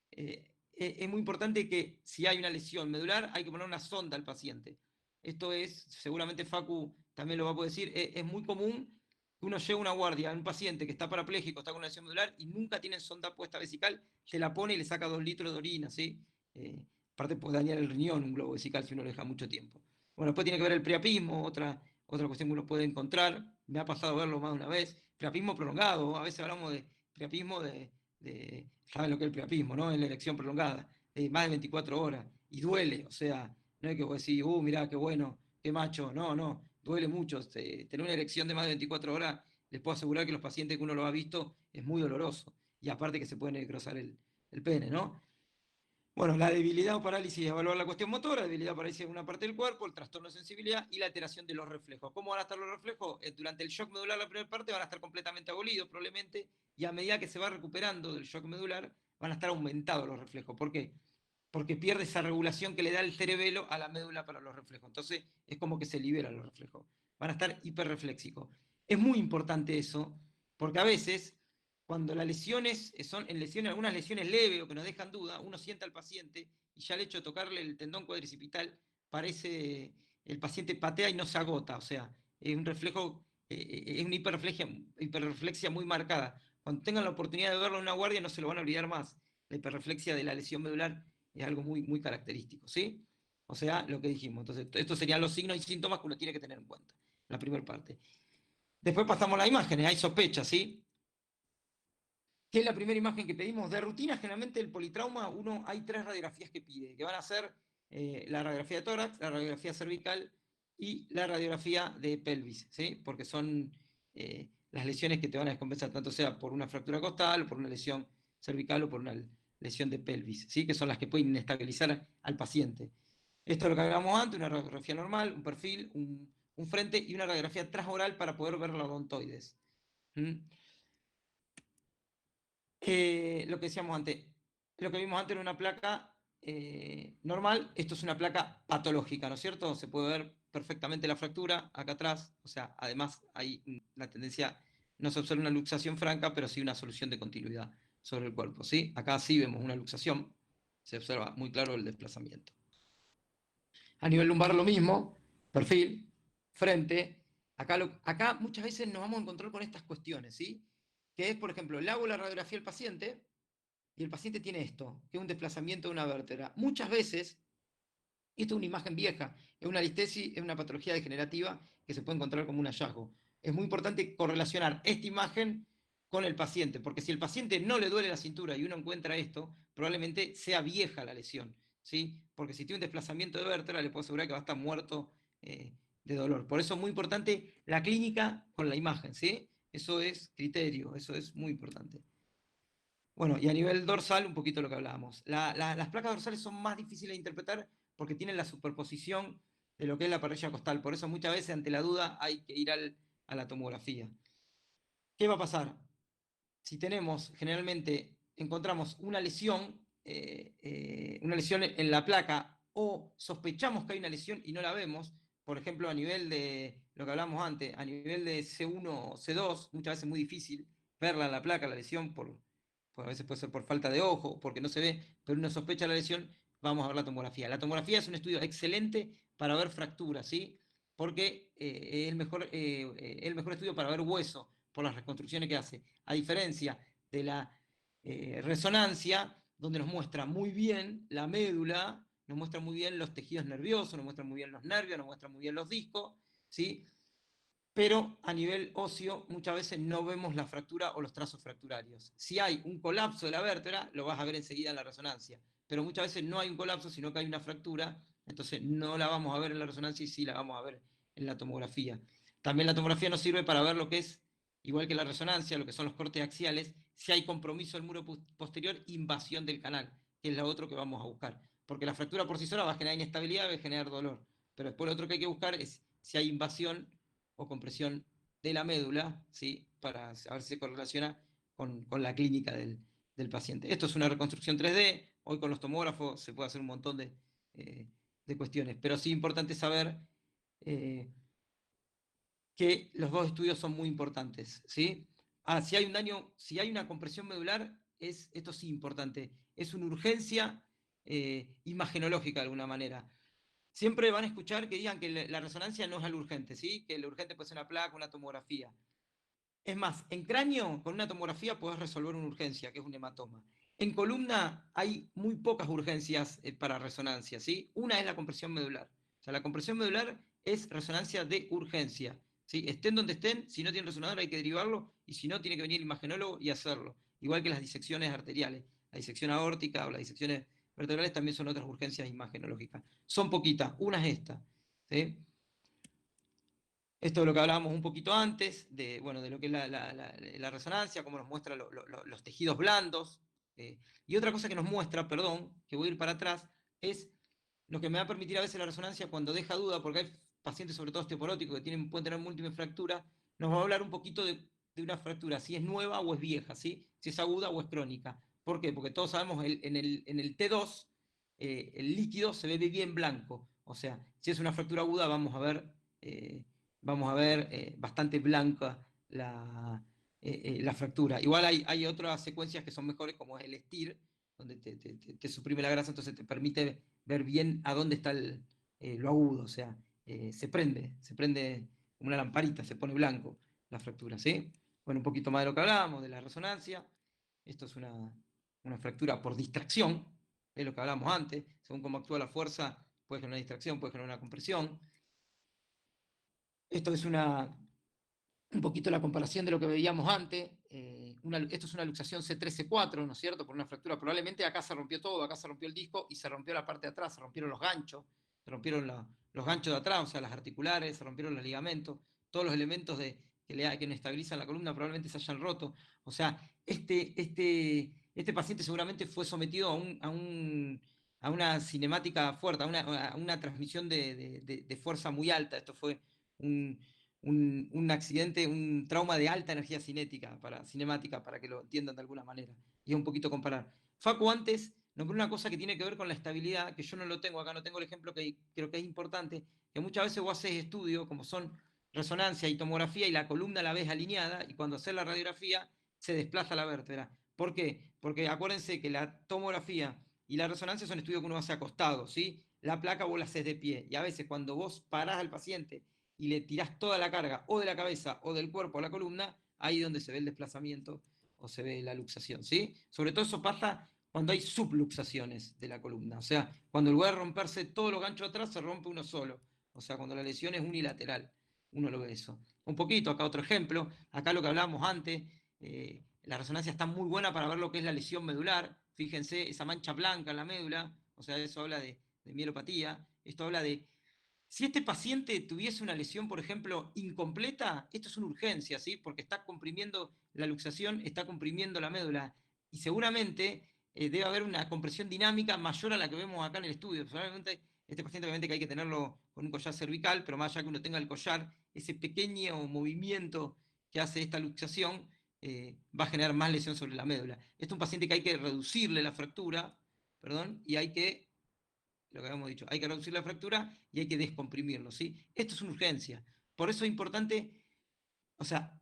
es muy importante que si hay una lesión medular, hay que poner una sonda al paciente. Esto es, seguramente Facu también lo va a poder decir, es muy común que uno lleve una guardia a un paciente que está parapléjico, está con una lesión medular y nunca tiene sonda puesta vesical, se la pone y le saca 2 litros de orina, ¿sí? Aparte puede dañar el riñón un globo vesical si uno lo deja mucho tiempo. Bueno, después tiene que ver el priapismo, otra cuestión que uno puede encontrar, me ha pasado verlo más de una vez, priapismo prolongado, a veces hablamos de priapismo ¿saben lo que es el priapismo, no? En la erección prolongada, más de 24 horas, y duele, o sea, no es que vos decís, mirá, qué bueno, qué macho, no, duele mucho, tener una erección de más de 24 horas, les puedo asegurar que los pacientes que uno lo ha visto es muy doloroso, y aparte que se puede necrosar el pene, ¿no? Bueno, la debilidad o parálisis es evaluar la cuestión motora, debilidad o parálisis en una parte del cuerpo, el trastorno de sensibilidad y la alteración de los reflejos. ¿Cómo van a estar los reflejos? Durante el shock medular, la primera parte, van a estar completamente abolidos probablemente, y a medida que se va recuperando del shock medular, van a estar aumentados los reflejos. ¿Por qué? Porque pierde esa regulación que le da el cerebelo a la médula para los reflejos. Entonces, es como que se liberan los reflejos. Van a estar hiperrefléxicos. Es muy importante eso, porque a veces cuando las lesiones son en lesiones, algunas lesiones leves o que nos dejan duda, uno sienta al paciente y ya el hecho de tocarle el tendón cuadricipital parece, el paciente patea y no se agota, o sea, es un reflejo, es una hiperreflexia muy marcada. Cuando tengan la oportunidad de verlo en una guardia no se lo van a olvidar más. La hiperreflexia de la lesión medular es algo muy, muy característico, ¿sí? O sea, lo que dijimos. Entonces, estos serían los signos y síntomas que uno tiene que tener en cuenta, la primera parte. Después pasamos a las imágenes, hay sospechas, ¿sí? ¿Qué es la primera imagen que pedimos? De rutina, generalmente el politrauma, hay 3 radiografías que pide, que van a ser la radiografía de tórax, la radiografía cervical y la radiografía de pelvis, ¿sí? Porque son las lesiones que te van a descompensar, tanto sea por una fractura costal, o por una lesión cervical o por una lesión de pelvis, ¿sí? Que son las que pueden inestabilizar al paciente. Esto es lo que hablábamos antes, una radiografía normal, un perfil, un frente y una radiografía transoral para poder ver los odontoides. ¿Mm? Lo que decíamos antes, lo que vimos antes era una placa normal, esto es una placa patológica, ¿no es cierto? Se puede ver perfectamente la fractura acá atrás, o sea, además hay la tendencia, no se observa una luxación franca, pero sí una solución de continuidad sobre el cuerpo, ¿sí? Acá sí vemos una luxación, se observa muy claro el desplazamiento. A nivel lumbar lo mismo, perfil, frente, acá muchas veces nos vamos a encontrar con estas cuestiones, ¿sí? Que es, por ejemplo, le hago la radiografía al paciente, y el paciente tiene esto, que es un desplazamiento de una vértebra. Muchas veces, esto es una imagen vieja, es una listesis, es una patología degenerativa que se puede encontrar como un hallazgo. Es muy importante correlacionar esta imagen con el paciente, porque si el paciente no le duele la cintura y uno encuentra esto, probablemente sea vieja la lesión, ¿sí? Porque si tiene un desplazamiento de vértebra, le puedo asegurar que va a estar muerto de dolor. Por eso es muy importante la clínica con la imagen, ¿sí? Eso es criterio, eso es muy importante. Bueno, y a nivel dorsal, un poquito lo que hablábamos. Las placas dorsales son más difíciles de interpretar porque tienen la superposición de lo que es la parrilla costal. Por eso muchas veces ante la duda hay que ir a la tomografía. ¿Qué va a pasar? Si tenemos, generalmente, encontramos una lesión en la placa o sospechamos que hay una lesión y no la vemos, por ejemplo, a nivel de lo que hablamos antes, a nivel de C1 o C2, muchas veces es muy difícil verla en la placa, la lesión, a veces puede ser por falta de ojo, porque no se ve, pero uno sospecha la lesión, vamos a ver la tomografía. La tomografía es un estudio excelente para ver fracturas, ¿sí? Porque es el mejor estudio para ver hueso por las reconstrucciones que hace, a diferencia de la resonancia, donde nos muestra muy bien la médula, nos muestra muy bien los tejidos nerviosos, nos muestra muy bien los nervios, nos muestra muy bien los discos, ¿sí? Pero a nivel óseo muchas veces no vemos la fractura o los trazos fracturarios. Si hay un colapso de la vértebra, lo vas a ver enseguida en la resonancia, pero muchas veces no hay un colapso, sino que hay una fractura, entonces no la vamos a ver en la resonancia y sí la vamos a ver en la tomografía. También la tomografía nos sirve para ver lo que es, igual que la resonancia, lo que son los cortes axiales, si hay compromiso del muro posterior, invasión del canal, que es lo otro que vamos a buscar. Porque la fractura por sí sola va a generar inestabilidad, va a generar dolor, pero después lo otro que hay que buscar es si hay invasión o compresión de la médula, ¿sí? Para ver si se correlaciona con la clínica del del paciente. Esto es una reconstrucción 3D, hoy con los tomógrafos se puede hacer un montón de cuestiones, pero sí es importante saber que los dos estudios son muy importantes, ¿sí? Si hay un daño, si hay una compresión medular, esto sí importante, es una urgencia imagenológica de alguna manera. Siempre van a escuchar que digan que la resonancia no es algo urgente, ¿sí? Que lo urgente puede ser una placa, una tomografía. Es más, en cráneo, con una tomografía podés resolver una urgencia, que es un hematoma. En columna hay muy pocas urgencias para resonancia, ¿sí? Una es la compresión medular. O sea, la compresión medular es resonancia de urgencia, ¿sí? Estén donde estén, si no tienen resonador hay que derivarlo, y si no, tiene que venir el imagenólogo y hacerlo. Igual que las disecciones arteriales. La disección aórtica o las disecciones vertebrales también son otras urgencias imagenológicas. Son poquitas, una es esta, ¿sí? Esto es lo que hablábamos un poquito antes, bueno, de lo que es la resonancia, cómo nos muestra los tejidos blandos. Y otra cosa que nos muestra, perdón, que voy a ir para atrás, es lo que me va a permitir a veces la resonancia cuando deja duda, porque hay pacientes, sobre todo osteoporóticos, que pueden tener múltiples fracturas, nos va a hablar un poquito de una fractura, si es nueva o es vieja, ¿sí? Si es aguda o es crónica. ¿Por qué? Porque todos sabemos, en el T2, el líquido se ve bien blanco. O sea, si es una fractura aguda, vamos a ver bastante blanca la fractura. Igual hay otras secuencias que son mejores, como es el STIR, donde te suprime la grasa, entonces te permite ver bien a dónde está lo agudo. O sea, se prende como una lamparita, se pone blanco la fractura, ¿sí? Bueno, un poquito más de lo que hablábamos, de la resonancia. Esto es una fractura por distracción, es lo que hablábamos antes. Según cómo actúa la fuerza, puede generar una distracción, puede generar una compresión. Esto es un poquito la comparación de lo que veíamos antes. Esto es una luxación C3-C4, ¿no es cierto? Por una fractura. Probablemente acá se rompió todo, acá se rompió el disco y se rompió la parte de atrás, se rompieron los ganchos, se rompieron los ganchos de atrás, o sea, las articulares, se rompieron los ligamentos, todos los elementos que estabilizan la columna probablemente se hayan roto. O sea, este paciente seguramente fue sometido a una cinemática fuerte, a una transmisión de fuerza muy alta. Esto fue un accidente, un trauma de alta energía cinemática, para que lo entiendan de alguna manera. Y es un poquito comparar. Facu antes nombró una cosa que tiene que ver con la estabilidad, que yo no lo tengo acá, no tengo el ejemplo que creo que es importante, que muchas veces vos haces estudios, como son resonancia y tomografía, y la columna la ves alineada, y cuando haces la radiografía se desplaza la vértebra. ¿Por qué? Porque acuérdense que la tomografía y la resonancia son estudios que uno hace acostado, ¿sí? La placa vos la haces de pie, y a veces cuando vos parás al paciente y le tirás toda la carga o de la cabeza o del cuerpo a la columna, ahí es donde se ve el desplazamiento o se ve la luxación, ¿sí? Sobre todo eso pasa cuando hay subluxaciones de la columna, o sea, cuando en lugar de romperse todos los ganchos atrás, se rompe uno solo, o sea, cuando la lesión es unilateral, uno lo ve eso. Un poquito, acá otro ejemplo, acá lo que hablábamos antes, la resonancia está muy buena para ver lo que es la lesión medular, fíjense, esa mancha blanca en la médula, o sea, eso habla de mielopatía, esto habla de si este paciente tuviese una lesión, por ejemplo, incompleta, esto es una urgencia, ¿sí? Porque está comprimiendo la luxación, está comprimiendo la médula, y seguramente debe haber una compresión dinámica mayor a la que vemos acá en el estudio. Probablemente este paciente, obviamente, que hay que tenerlo con un collar cervical, pero más allá que uno tenga el collar, ese pequeño movimiento que hace esta luxación va a generar más lesión sobre la médula. Este es un paciente que hay que reducirle la fractura, perdón, y hay que lo que habíamos dicho, hay que reducir la fractura y hay que descomprimirlo, ¿sí? Esto es una urgencia. Por eso es importante, o sea,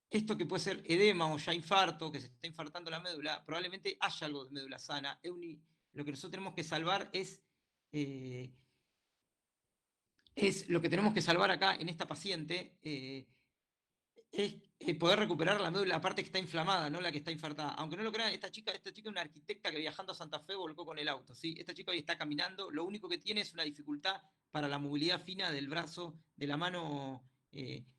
esto que puede ser edema o ya infarto, que se está infartando la médula, probablemente haya algo de médula sana. Lo que nosotros tenemos que salvar eh, es lo que tenemos que salvar acá en esta paciente, es poder recuperar la médula, la parte que está inflamada, no la que está infartada. Aunque no lo crean, esta chica es una arquitecta que viajando a Santa Fe volcó con el auto, ¿sí? Esta chica hoy está caminando, lo único que tiene es una dificultad para la movilidad fina del brazo, de la mano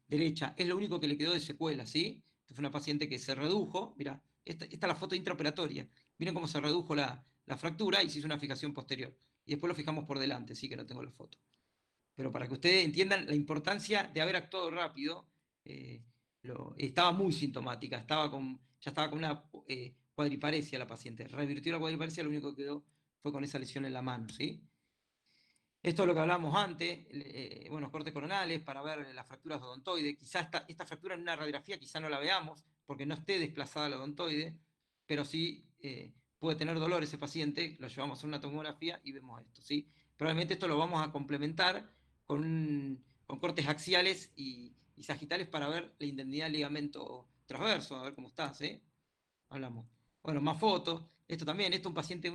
derecha. Es lo único que le quedó de secuela, ¿sí? Esta fue una paciente que se redujo, mira, esta es la foto intraoperatoria. Miren cómo se redujo la fractura y se hizo una fijación posterior. Y después lo fijamos por delante, sí que no tengo la foto. Pero para que ustedes entiendan la importancia de haber actuado rápido, eh, estaba muy sintomática, ya estaba con una cuadriparesia la paciente. Revirtió la cuadriparesia, lo único que quedó fue con esa lesión en la mano, ¿sí? Esto es lo que hablábamos antes, bueno, cortes coronales para ver las fracturas de odontoide. Quizá esta fractura en una radiografía quizá no la veamos porque no esté desplazada la odontoide, pero sí puede tener dolor ese paciente, lo llevamos a hacer una tomografía y vemos esto, ¿sí? Probablemente esto lo vamos a complementar con cortes axiales y sagitales para ver la indemnidad del ligamento transverso, a ver cómo está, ¿sí? Hablamos. Bueno, más fotos. Esto también, un paciente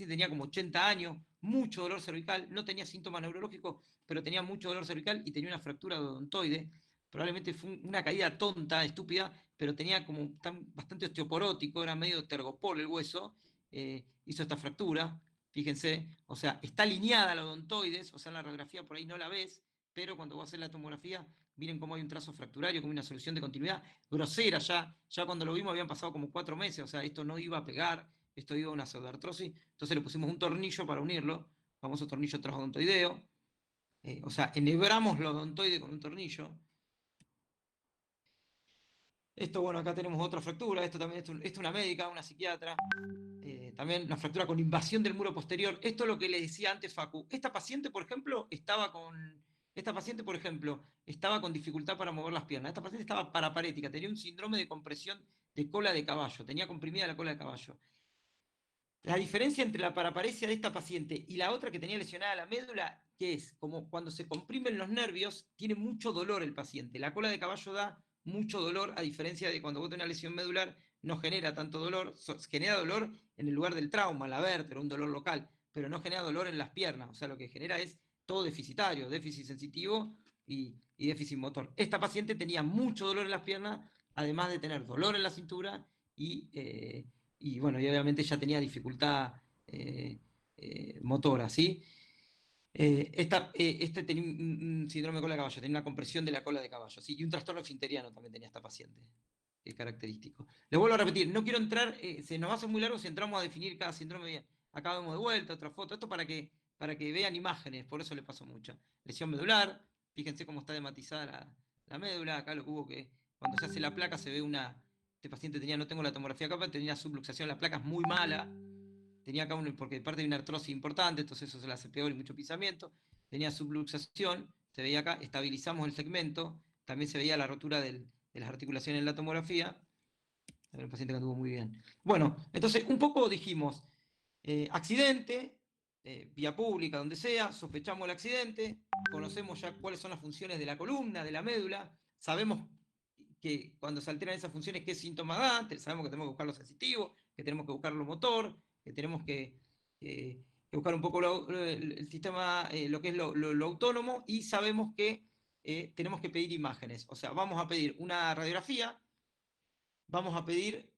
tenía como 80 años, mucho dolor cervical, no tenía síntomas neurológicos, pero tenía mucho dolor cervical y tenía una fractura de odontoide. Probablemente fue una caída tonta, estúpida, pero tenía como bastante osteoporótico, era medio tergopol el hueso, hizo esta fractura, fíjense, o sea, está alineada la odontoides, o sea, en la radiografía por ahí no la ves, pero cuando vos haces la tomografía, miren cómo hay un trazo fracturario, como una solución de continuidad grosera, ya cuando lo vimos habían pasado como 4 meses, o sea, esto no iba a pegar, esto iba a una pseudoartrosis, entonces le pusimos un tornillo para unirlo, famoso tornillo transodontoideo, o sea, enhebramos la odontoide con un tornillo. Esto, bueno, acá tenemos otra fractura, esto también, esto es una médica, una psiquiatra, también una fractura con invasión del muro posterior. Esto es lo que le decía antes Facu. Esta paciente, por ejemplo, estaba con dificultad para mover las piernas. Esta paciente estaba paraparética, tenía un síndrome de compresión de cola de caballo, tenía comprimida la cola de caballo. La diferencia entre la paraparesia de esta paciente y la otra que tenía lesionada la médula, que es como cuando se comprimen los nervios, tiene mucho dolor el paciente. La cola de caballo da mucho dolor, a diferencia de cuando vos tenés una lesión medular, no genera tanto dolor, genera dolor en el lugar del trauma, la vértebra, un dolor local, pero no genera dolor en las piernas. O sea, lo que genera es todo deficitario, déficit sensitivo y déficit motor. Esta paciente tenía mucho dolor en las piernas, además de tener dolor en la cintura y bueno, y obviamente ya tenía dificultad motora, ¿sí? Este tenía un síndrome de cola de caballo, tenía una compresión de la cola de caballo, ¿sí? Y un trastorno finteriano también tenía esta paciente, característico. Les vuelvo a repetir, no quiero entrar, se nos va a hacer muy largo si entramos a definir cada síndrome bien. Acá vemos de vuelta otra foto, esto para que vean imágenes, por eso le pasó mucho. Lesión medular, fíjense cómo está dematizada la médula, acá lo que hubo que, cuando se hace la placa se ve este paciente tenía, no tengo la tomografía acá, pero tenía subluxación, la placa es muy mala, tenía acá porque parte de una artrosis importante, entonces eso se la hace peor y mucho pisamiento, tenía subluxación, se veía acá, estabilizamos el segmento, también se veía la rotura de las articulaciones en la tomografía, el paciente que anduvo muy bien. Bueno, entonces un poco dijimos, accidente, vía pública, donde sea, sospechamos el accidente, conocemos ya cuáles son las funciones de la columna, de la médula, sabemos que cuando se alteran esas funciones qué síntomas da, sabemos que tenemos que buscar lo sensitivo, que tenemos que buscar lo motor, que tenemos que buscar un poco el sistema, lo que es lo autónomo, y sabemos que tenemos que pedir imágenes. O sea, vamos a pedir una radiografía, vamos a pedir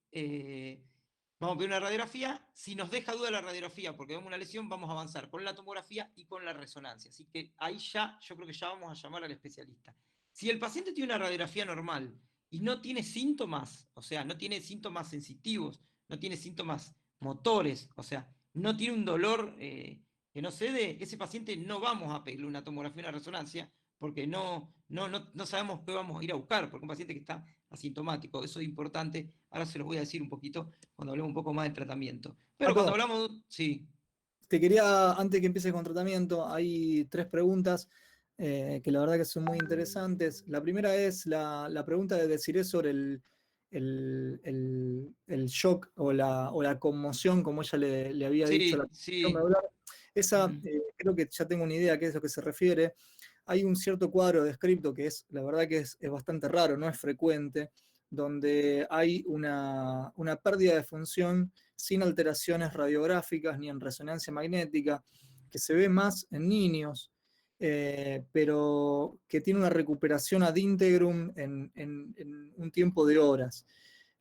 una radiografía. Si nos deja duda la radiografía porque vemos una lesión, vamos a avanzar con la tomografía y con la resonancia. Así que ahí ya, yo creo que ya vamos a llamar al especialista. Si el paciente tiene una radiografía normal y no tiene síntomas, o sea, no tiene síntomas sensitivos, no tiene síntomas motores, o sea, no tiene un dolor que no cede, ese paciente no vamos a pedirle una tomografía y una resonancia porque no sabemos qué vamos a ir a buscar, porque un paciente que está asintomático, eso es importante, ahora se los voy a decir un poquito cuando hablemos un poco más del tratamiento. Pero cuando Paco, hablamos, sí. te quería, antes que empieces con tratamiento, hay 3 preguntas que la verdad que son muy interesantes. La primera es la pregunta de Desiree sobre el shock o la conmoción, como ella le había dicho, la Sí, conmoción sí. medular. Esa, creo que ya tengo una idea a qué es lo que se refiere. Hay un cierto cuadro descrito que es, la verdad que es bastante raro, no es frecuente, donde hay una pérdida de función sin alteraciones radiográficas ni en resonancia magnética, que se ve más en niños, pero que tiene una recuperación ad integrum en un tiempo de horas.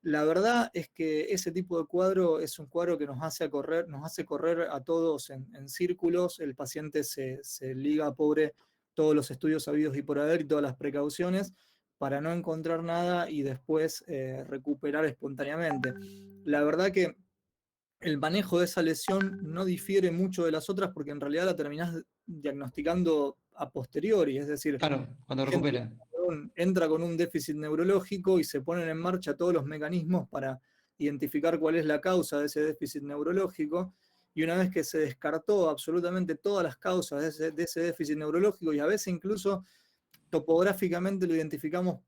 La verdad es que ese tipo de cuadro es un cuadro que nos hace correr a todos en círculos. El paciente se liga, pobre, todos los estudios habidos y por haber y todas las precauciones para no encontrar nada y después recuperar espontáneamente. La verdad que el manejo de esa lesión no difiere mucho de las otras porque en realidad la terminás diagnosticando a posteriori, es decir, Claro, cuando gente recupera. entra con un déficit neurológico y se ponen en marcha todos los mecanismos para identificar cuál es la causa de ese déficit neurológico, y una vez que se descartó absolutamente todas las causas de ese déficit neurológico, y a veces incluso topográficamente lo identificamos,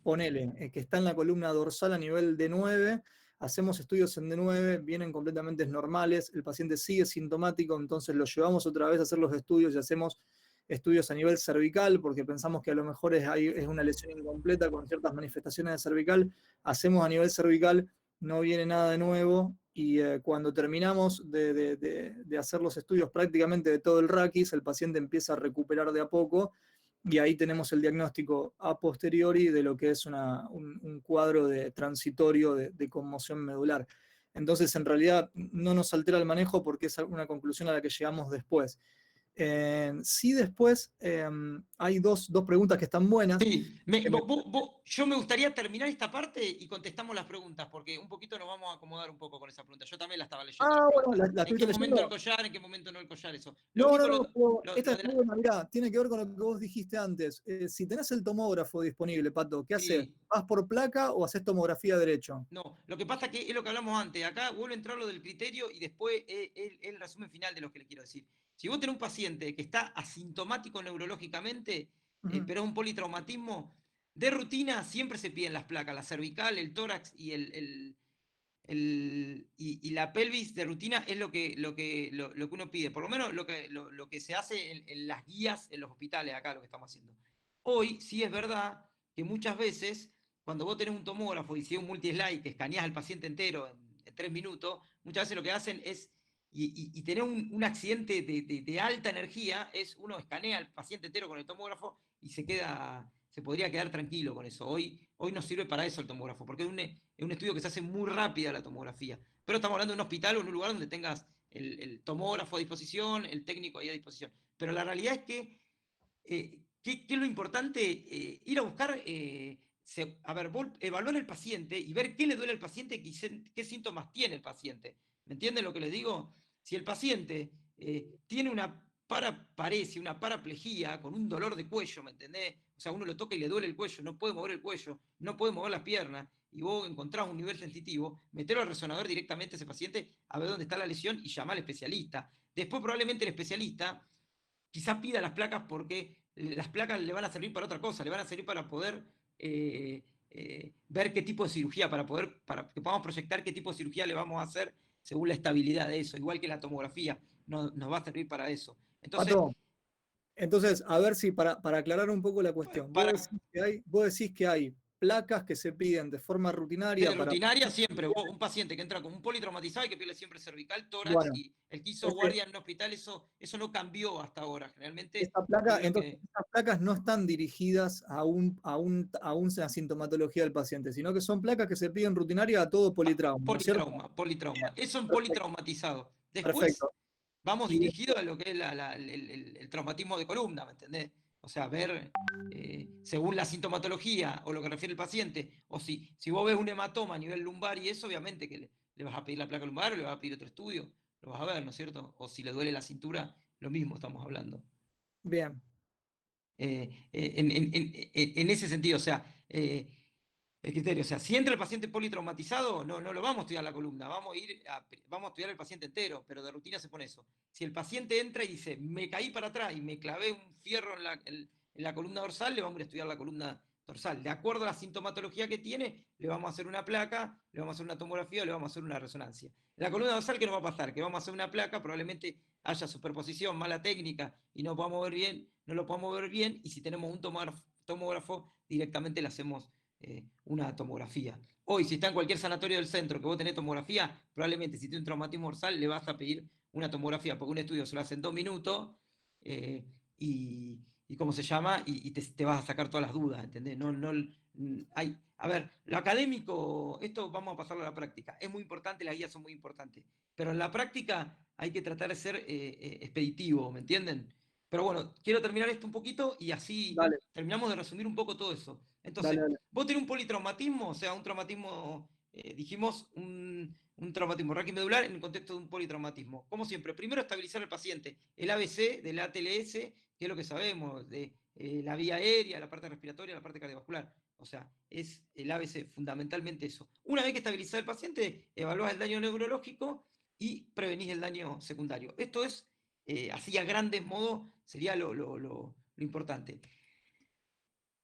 ponele, que está en la columna dorsal a nivel D9, hacemos estudios en D9, vienen completamente normales, el paciente sigue sintomático, entonces lo llevamos otra vez a hacer los estudios y hacemos estudios a nivel cervical, porque pensamos que a lo mejor es una lesión incompleta con ciertas manifestaciones de cervical, hacemos a nivel cervical, no viene nada de nuevo, y cuando terminamos de hacer los estudios prácticamente de todo el raquis, el paciente empieza a recuperar de a poco, y ahí tenemos el diagnóstico a posteriori de lo que es un cuadro transitorio de conmoción medular. Entonces, en realidad, no nos altera el manejo porque es una conclusión a la que llegamos después. Sí, después hay dos preguntas que están buenas. Sí, yo me gustaría terminar esta parte y contestamos las preguntas, porque un poquito nos vamos a acomodar un poco con esa pregunta. Yo también la estaba leyendo las Bueno, preguntas. la ¿En estuviste qué momento el leyendo. collar? ¿En qué momento no el collar? Eso. Lo No, único, pero esta lo es de muy buena, mirá, tiene que ver con lo que vos dijiste antes. Si tenés el tomógrafo disponible, Pato, ¿qué haces? sí, ¿Vas por placa o haces tomografía derecho? no, lo que pasa que es lo que hablamos antes. Acá vuelve a entrar lo del criterio y después el resumen final de lo que le quiero decir. Si vos tenés un paciente que está asintomático neurológicamente, pero es un politraumatismo, de rutina siempre se piden las placas, la cervical, el tórax y y la pelvis de rutina es lo que uno pide, por lo menos lo que se hace en las guías en los hospitales, acá lo que estamos haciendo. Hoy sí es verdad que muchas veces, cuando vos tenés un tomógrafo y si es un multislide que escaneás al paciente entero en 3 minutos, muchas veces lo que hacen es, y tener un accidente de alta energía, es uno escanea al paciente entero con el tomógrafo y se podría quedar tranquilo con eso. Hoy no sirve para eso el tomógrafo, porque es un estudio que se hace muy rápida la tomografía. Pero estamos hablando de un hospital o en un lugar donde tengas el tomógrafo a disposición, el técnico ahí a disposición. Pero la realidad es que, ¿qué es lo importante? Ir a buscar, a ver, evaluar al paciente y ver qué le duele al paciente y qué síntomas tiene el paciente. ¿Me entienden lo que les digo? Si el paciente tiene parece una paraplejía con un dolor de cuello, ¿me entendés? O sea, uno lo toca y le duele el cuello, no puede mover el cuello, no puede mover las piernas, y vos encontrás un nivel sensitivo, metelo al resonador directamente a ese paciente a ver dónde está la lesión y llamar al especialista. Después probablemente el especialista quizás pida las placas porque las placas le van a servir para otra cosa, le van a servir para poder ver qué tipo de cirugía, para que podamos proyectar qué tipo de cirugía le vamos a hacer según la estabilidad de eso, igual que la tomografía nos va a servir para eso. Entonces, Pato, entonces, a ver si para aclarar un poco la cuestión, para, vos decís que hay placas que se piden de forma rutinaria de para... rutinaria siempre, un paciente que entra con un politraumatizado hay que pedirle siempre cervical, tórax Bueno, y el que hizo este, guardia en un hospital, eso no cambió hasta ahora. Generalmente esta placa, piden entonces, que estas placas no están dirigidas a una sintomatología del paciente, sino que son placas que se piden rutinaria a todo politrauma, ¿no es cierto? politrauma. Eso en Perfecto, politraumatizado. Después perfecto. vamos Y dirigidos a lo que es el traumatismo de columna, ¿me entendés? O sea, ver según la sintomatología o lo que refiere el paciente, o si vos ves un hematoma a nivel lumbar y eso, obviamente que le vas a pedir la placa lumbar o le vas a pedir otro estudio, lo vas a ver, ¿no es cierto? O si le duele la cintura, lo mismo estamos hablando. bien, En ese sentido, o sea, el criterio, o sea, si entra el paciente politraumatizado, no lo vamos a estudiar la columna, vamos a estudiar el paciente entero, pero de rutina se pone eso. Si el paciente entra y dice, me caí para atrás y me clavé un fierro en la columna dorsal, le vamos a estudiar la columna dorsal. De acuerdo a la sintomatología que tiene, le vamos a hacer una placa, le vamos a hacer una tomografía, le vamos a hacer una resonancia. En la columna dorsal, ¿qué nos va a pasar? Que vamos a hacer una placa, probablemente haya superposición, mala técnica y no lo podamos ver bien, y si tenemos un tomógrafo directamente le hacemos una tomografía. Hoy, si está en cualquier sanatorio del centro que vos tenés tomografía, probablemente si tiene un traumatismo dorsal le vas a pedir una tomografía, porque un estudio se lo hace en 2 minutos y ¿cómo se llama? Y te vas a sacar todas las dudas, ¿entendés? A ver, lo académico, esto vamos a pasarlo a la práctica. Es muy importante, las guías son muy importantes, pero en la práctica hay que tratar de ser expeditivo, ¿me entienden? Pero bueno, quiero terminar esto un poquito y así dale, terminamos de resumir un poco todo eso. dale, Entonces, dale. vos tenés un politraumatismo, o sea, un traumatismo, dijimos, un traumatismo raquimedular en el contexto de un politraumatismo. Como siempre, primero estabilizar al paciente. El ABC del ATLS, que es lo que sabemos, de la vía aérea, la parte respiratoria, la parte cardiovascular. O sea, es el ABC, fundamentalmente eso. Una vez que estabilizás al paciente, evaluás el daño neurológico y prevenís el daño secundario. Esto es, así a grandes modos, sería lo importante.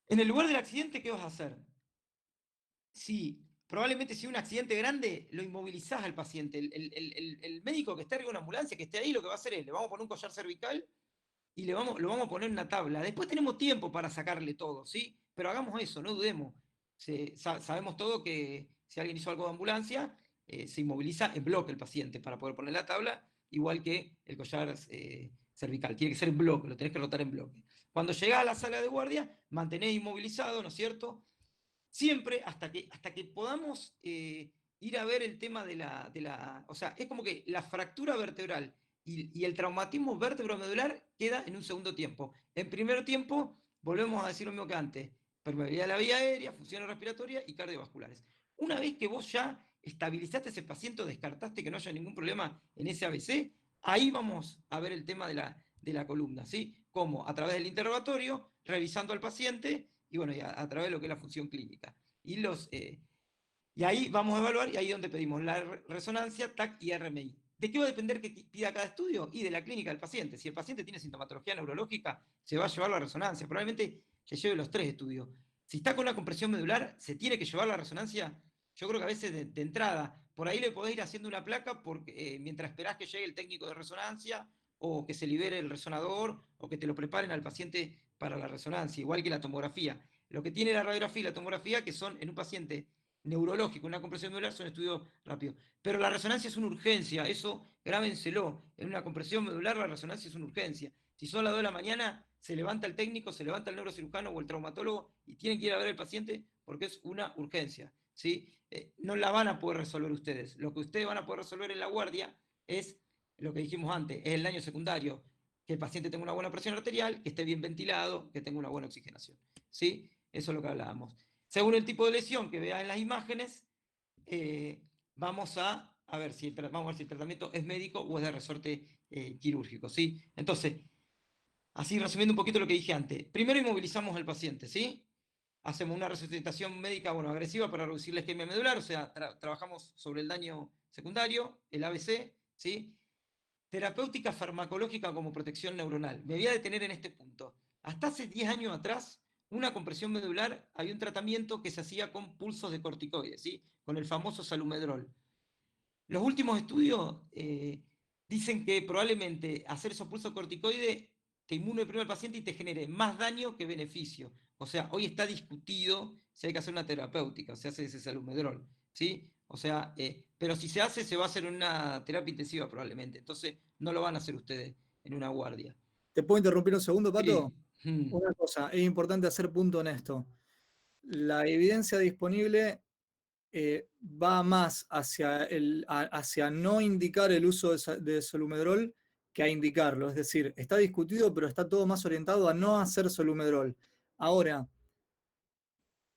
En el lugar del accidente, ¿qué vas a hacer? Si probablemente si hay un accidente grande, lo inmovilizás al paciente. El médico que esté arriba de una ambulancia, que esté ahí, lo que va a hacer es, le vamos a poner un collar cervical y lo vamos a poner en una tabla. Después tenemos tiempo para sacarle todo, ¿sí? Pero hagamos eso, no dudemos. Sabemos todo que si alguien hizo algo de ambulancia, se inmoviliza en bloque el paciente para poder poner la tabla, igual que el collar cervical. Tiene que ser en bloque, lo tenés que rotar en bloque. Cuando llegás a la sala de guardia, mantenés inmovilizado, ¿no es cierto? Siempre hasta que podamos ir a ver el tema o sea, es como que la fractura vertebral y el traumatismo vértebro-medular queda en un segundo tiempo. En primer tiempo, volvemos a decir lo mismo que antes, permeabilidad de la vía aérea, funciones respiratorias y cardiovasculares. Una vez que vos ya estabilizaste ese paciente o descartaste que no haya ningún problema en ese ABC, ahí vamos a ver el tema de la columna, ¿sí? Como a través del interrogatorio, revisando al paciente y bueno, y a través de lo que es la función clínica. Y ahí vamos a evaluar, y ahí es donde pedimos la resonancia, TAC y RMI. ¿De qué va a depender que pida cada estudio? Y de la clínica del paciente. Si el paciente tiene sintomatología neurológica, se va a llevar la resonancia. Probablemente se lleve los 3 estudios. Si está con una compresión medular, se tiene que llevar la resonancia. Yo creo que a veces de entrada, por ahí le podés ir haciendo una placa porque, mientras esperás que llegue el técnico de resonancia, o que se libere el resonador, o que te lo preparen al paciente para la resonancia, igual que la tomografía. Lo que tiene la radiografía y la tomografía, que son en un paciente neurológico, una compresión medular, son estudios rápidos. Pero la resonancia es una urgencia, eso grábenselo. En una compresión medular la resonancia es una urgencia. Si son las 2 de la mañana, se levanta el técnico, se levanta el neurocirujano o el traumatólogo y tienen que ir a ver al paciente porque es una urgencia. ¿Sí? No la van a poder resolver ustedes. Lo que ustedes van a poder resolver en la guardia es lo que dijimos antes, es el daño secundario, que el paciente tenga una buena presión arterial, que esté bien ventilado, que tenga una buena oxigenación. ¿Sí? Eso es lo que hablábamos. Según el tipo de lesión que vean en las imágenes, vamos a ver si vamos a ver si el tratamiento es médico o es de resorte quirúrgico. ¿Sí? Entonces, así resumiendo un poquito lo que dije antes. Primero inmovilizamos al paciente, ¿sí? Hacemos una resuscitación médica, bueno, agresiva para reducir la isquemia medular, o sea, trabajamos sobre el daño secundario, el ABC, ¿sí? Terapéutica farmacológica como protección neuronal. Me voy a detener en este punto. Hasta hace 10 años atrás, una compresión medular, había un tratamiento que se hacía con pulsos de corticoides, ¿sí? Con el famoso salumedrol. Los últimos estudios dicen que probablemente hacer esos pulsos corticoides te inmunodeprime al paciente y te genere más daño que beneficio. O sea, hoy está discutido si hay que hacer una terapéutica, se hace ese salumedrol, ¿sí? O sea, pero si se hace, se va a hacer en una terapia intensiva probablemente. Entonces, no lo van a hacer ustedes en una guardia. ¿Te puedo interrumpir un segundo, Pato? Sí. Mm. Una cosa, es importante hacer punto en esto. La evidencia disponible va más hacia no indicar el uso de solumedrol que a indicarlo. Es decir, está discutido, pero está todo más orientado a no hacer solumedrol. Ahora,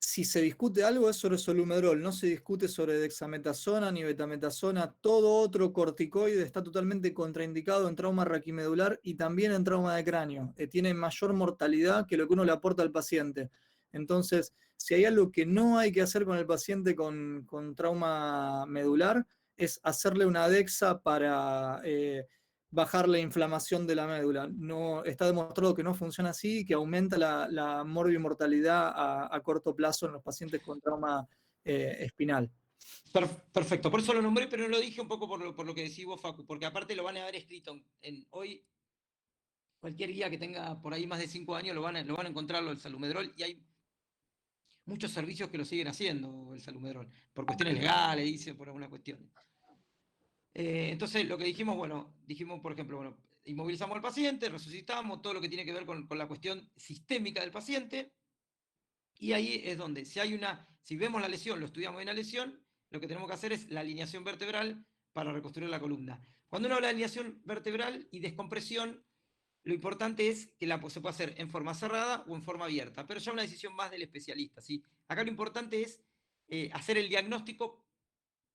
si se discute algo es sobre solumedrol, no se discute sobre dexametasona ni betametasona. Todo otro corticoide está totalmente contraindicado en trauma raquimedular y también en trauma de cráneo. Tiene mayor mortalidad que lo que uno le aporta al paciente. Entonces, si hay algo que no hay que hacer con el paciente con trauma medular, es hacerle una dexa para bajar la inflamación de la médula. No, está demostrado que no funciona así y que aumenta la morbimortalidad a corto plazo en los pacientes con trauma espinal. Perfecto, por eso lo nombré, pero no lo dije un poco por lo que decís vos, Facu, porque aparte lo van a haber escrito hoy. Cualquier guía que tenga por ahí más de 5 años lo van a encontrar el salumedrol, y hay muchos servicios que lo siguen haciendo el salumedrol, por cuestiones legales, dice, por alguna cuestión. Entonces, lo que dijimos, bueno, dijimos, por ejemplo, bueno, inmovilizamos al paciente, resucitamos, todo lo que tiene que ver con la cuestión sistémica del paciente, y ahí es donde, si vemos la lesión, lo estudiamos en la lesión, lo que tenemos que hacer es la alineación vertebral para reconstruir la columna. Cuando uno habla de alineación vertebral y descompresión, lo importante es que se puede hacer en forma cerrada o en forma abierta, pero ya una decisión más del especialista, ¿sí? Acá lo importante es hacer el diagnóstico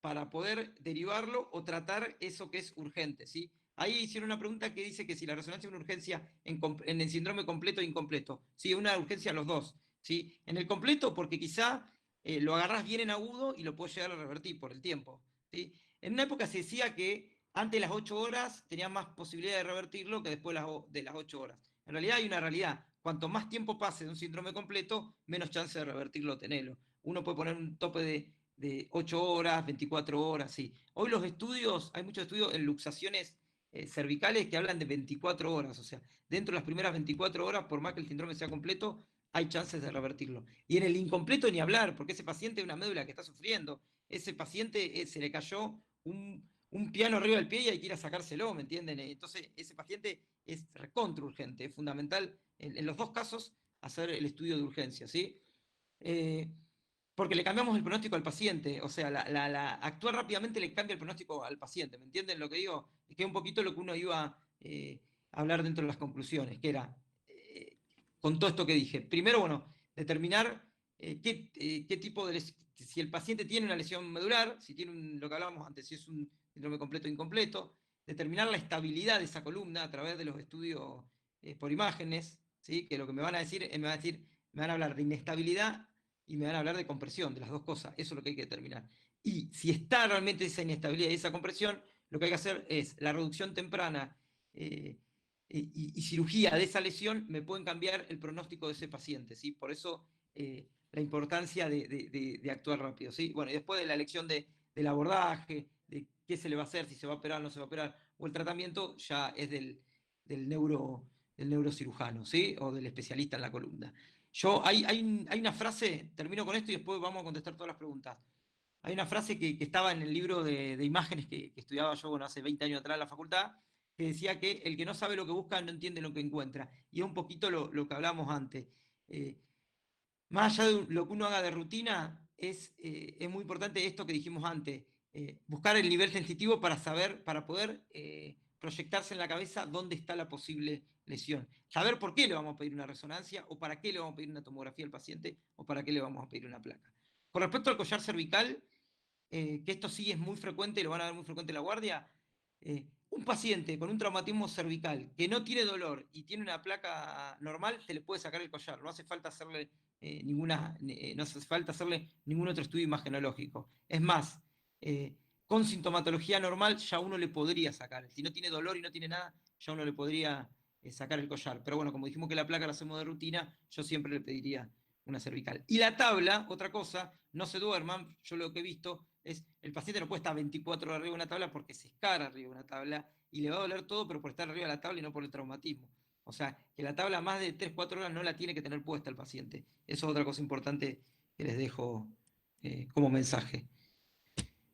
para poder derivarlo o tratar eso que es urgente, ¿sí? Ahí hicieron una pregunta que dice que si la resonancia es una urgencia en el síndrome completo e incompleto. Sí, una urgencia a los dos, ¿sí? En el completo, porque quizá lo agarrás bien en agudo y lo puedes llegar a revertir por el tiempo, ¿sí? En una época se decía que antes de las 8 horas tenías más posibilidad de revertirlo que después de las 8 horas. En realidad hay una realidad. Cuanto más tiempo pase de un síndrome completo, menos chance de revertirlo tenelo. Uno puede poner un tope de 8 horas, 24 horas, sí. Hoy los estudios, hay muchos estudios en luxaciones cervicales que hablan de 24 horas, o sea, dentro de las primeras 24 horas, por más que el síndrome sea completo, hay chances de revertirlo. Y en el incompleto ni hablar, porque ese paciente es una médula que está sufriendo, ese paciente se le cayó un piano arriba del pie y hay que ir a sacárselo, ¿me entienden? Entonces, ese paciente es recontra urgente, es fundamental en los dos casos hacer el estudio de urgencia, ¿sí? Porque le cambiamos el pronóstico al paciente, o sea, actuar rápidamente le cambia el pronóstico al paciente, ¿me entienden lo que digo? Es que es un poquito lo que uno iba a hablar dentro de las conclusiones, que era, con todo esto que dije, primero, bueno, determinar qué tipo de si el paciente tiene una lesión medular, si tiene lo que hablábamos antes, si es un síndrome completo o incompleto, determinar la estabilidad de esa columna a través de los estudios por imágenes, ¿sí? Que lo que me van a decir, me van a hablar de inestabilidad y me van a hablar de compresión, de las dos cosas. Eso es lo que hay que determinar. Y si está realmente esa inestabilidad y esa compresión, lo que hay que hacer es la reducción temprana y cirugía de esa lesión me pueden cambiar el pronóstico de ese paciente, ¿sí? Por eso la importancia de actuar rápido, ¿sí? Bueno, y después de la elección del abordaje, de qué se le va a hacer, si se va a operar o no se va a operar, o el tratamiento, ya es del neurocirujano, ¿sí? O del especialista en la columna. Hay una frase, termino con esto y después vamos a contestar todas las preguntas. Hay una frase que estaba en el libro de imágenes que estudiaba yo, bueno, hace 20 años atrás en la facultad, que decía que el que no sabe lo que busca no entiende lo que encuentra. Y es un poquito lo que hablábamos antes. Eh, Más allá de lo que uno haga de rutina, es muy importante esto que dijimos antes, buscar el nivel sensitivo para saber, para poder proyectarse en la cabeza dónde está la posible lesión. Saber por qué le vamos a pedir una resonancia, o para qué le vamos a pedir una tomografía al paciente, o para qué le vamos a pedir una placa. Con respecto al collar cervical, que esto sí es muy frecuente y lo van a ver muy frecuente en la guardia, un paciente con un traumatismo cervical que no tiene dolor y tiene una placa normal, se le puede sacar el collar, no hace falta hacerle no hace falta hacerle ningún otro estudio imagenológico. Es más, con sintomatología normal ya uno le podría sacar, si no tiene dolor y no tiene nada, ya uno le podría sacar el collar. Pero bueno, como dijimos que la placa la hacemos de rutina, yo siempre le pediría una cervical. Y la tabla, otra cosa, no se duerman, yo lo que he visto es, el paciente no puede estar 24 horas arriba de una tabla porque se escara arriba de una tabla y le va a doler todo, pero por estar arriba de la tabla y no por el traumatismo. O sea, que la tabla más de 3-4 horas no la tiene que tener puesta el paciente. Eso es otra cosa importante que les dejo como mensaje.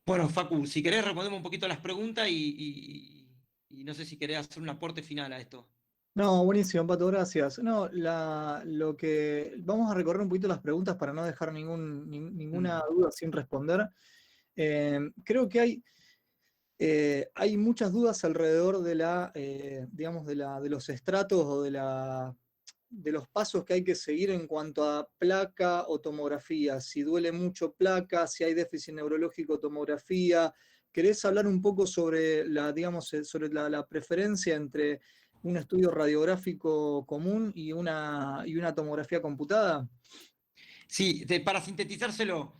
Bueno, Facu, si querés respondemos un poquito a las preguntas y no sé si querés hacer un aporte final a esto. No, buenísimo, Pato, gracias. No, lo que vamos a recorrer un poquito las preguntas para no dejar ninguna duda sin responder. Creo que hay muchas dudas alrededor de digamos, de los estratos o de los pasos que hay que seguir en cuanto a placa o tomografía. Si duele mucho placa, si hay déficit neurológico, tomografía. ¿Querés hablar un poco sobre digamos, sobre la preferencia entre un estudio radiográfico común y una tomografía computada? Sí, para sintetizárselo,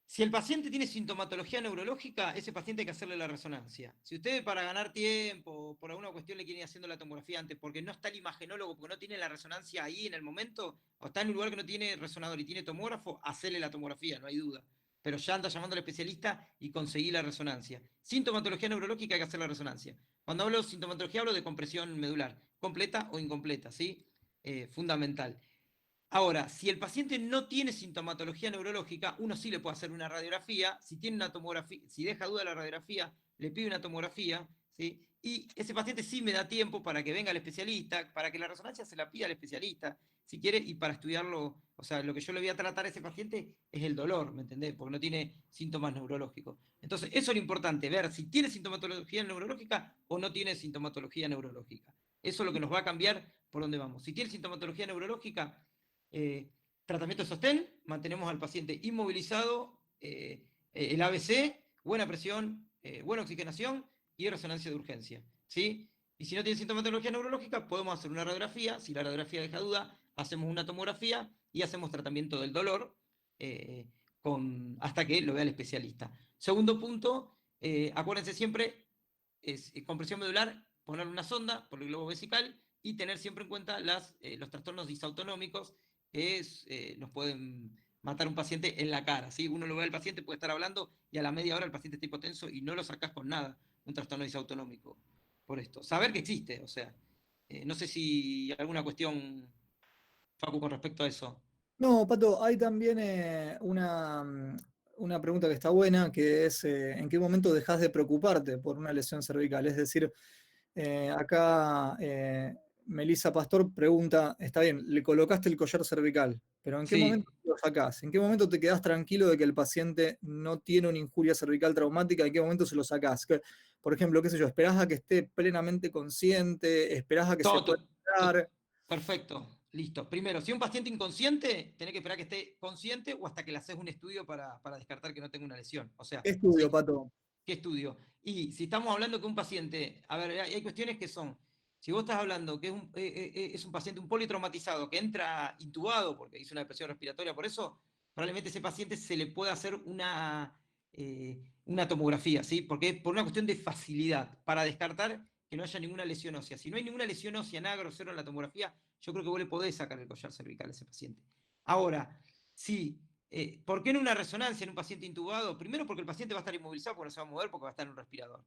si el paciente tiene sintomatología neurológica, ese paciente hay que hacerle la resonancia. Si usted para ganar tiempo, por alguna cuestión le quiere ir haciendo la tomografía antes, porque no está el imagenólogo, porque no tiene la resonancia ahí en el momento, o está en un lugar que no tiene resonador y tiene tomógrafo, hacerle la tomografía, no hay duda. Pero ya anda llamando al especialista y conseguí la resonancia. Sintomatología neurológica hay que hacer la resonancia. Cuando hablo de sintomatología hablo de compresión medular, completa o incompleta, ¿sí? Fundamental. Ahora, si el paciente no tiene sintomatología neurológica, uno sí le puede hacer una radiografía. Si tiene una tomografía, si deja duda la radiografía, le pide una tomografía, ¿sí? Y ese paciente sí me da tiempo para que venga el especialista, para que la resonancia se la pida al especialista, si quiere, y para estudiarlo. O sea, lo que yo le voy a tratar a ese paciente es el dolor, ¿me entendés? Porque no tiene síntomas neurológicos. Entonces, eso es lo importante, ver si tiene sintomatología neurológica o no tiene sintomatología neurológica. Eso es lo que nos va a cambiar por dónde vamos. Si tiene sintomatología neurológica, tratamiento de sostén, mantenemos al paciente inmovilizado, el ABC, buena presión, buena oxigenación y resonancia de urgencia, ¿sí? Y si no tiene sintomatología neurológica, podemos hacer una radiografía. Si la radiografía deja duda, hacemos una tomografía y hacemos tratamiento del dolor hasta que lo vea el especialista. Segundo punto, acuérdense siempre, es compresión medular, poner una sonda por el globo vesical y tener siempre en cuenta los trastornos disautonómicos que nos pueden matar a un paciente en la cara, ¿sí? Uno lo ve al paciente, puede estar hablando y a la media hora el paciente está hipotenso y no lo sacás con nada, un trastorno disautonómico por esto. Saber que existe, o sea, no sé si hay alguna cuestión, Facu, con respecto a eso. No, Pato, hay también una pregunta que está buena, que es ¿en qué momento dejas de preocuparte por una lesión cervical? Es decir, acá Melissa Pastor pregunta, está bien, le colocaste el collar cervical, pero ¿en qué Sí, momento lo sacás? ¿En qué momento te quedás tranquilo de que el paciente no tiene una injuria cervical traumática? ¿En qué momento se lo sacás? Por ejemplo, qué sé yo, ¿esperás a que esté plenamente consciente? ¿Esperás a que se todo, pueda parar? perfecto, listo. Primero, si un paciente inconsciente, tenés que esperar que esté consciente o hasta que le haces un estudio para descartar que no tenga una lesión. O sea, ¿Qué estudio, si, Pato? ¿qué estudio? Y si estamos hablando que un paciente, a ver, hay cuestiones que son, si vos estás hablando que es un paciente, un politraumatizado, que entra intubado porque hizo una depresión respiratoria, por eso probablemente ese paciente se le pueda hacer una tomografía, ¿sí? Porque es por una cuestión de facilidad, para descartar que no haya ninguna lesión ósea. Si no hay ninguna lesión ósea, nada grosero en la tomografía, yo creo que vos le podés sacar el collar cervical a ese paciente. Ahora, sí, ¿por qué en una resonancia en un paciente intubado? Primero porque el paciente va a estar inmovilizado porque no se va a mover porque va a estar en un respirador.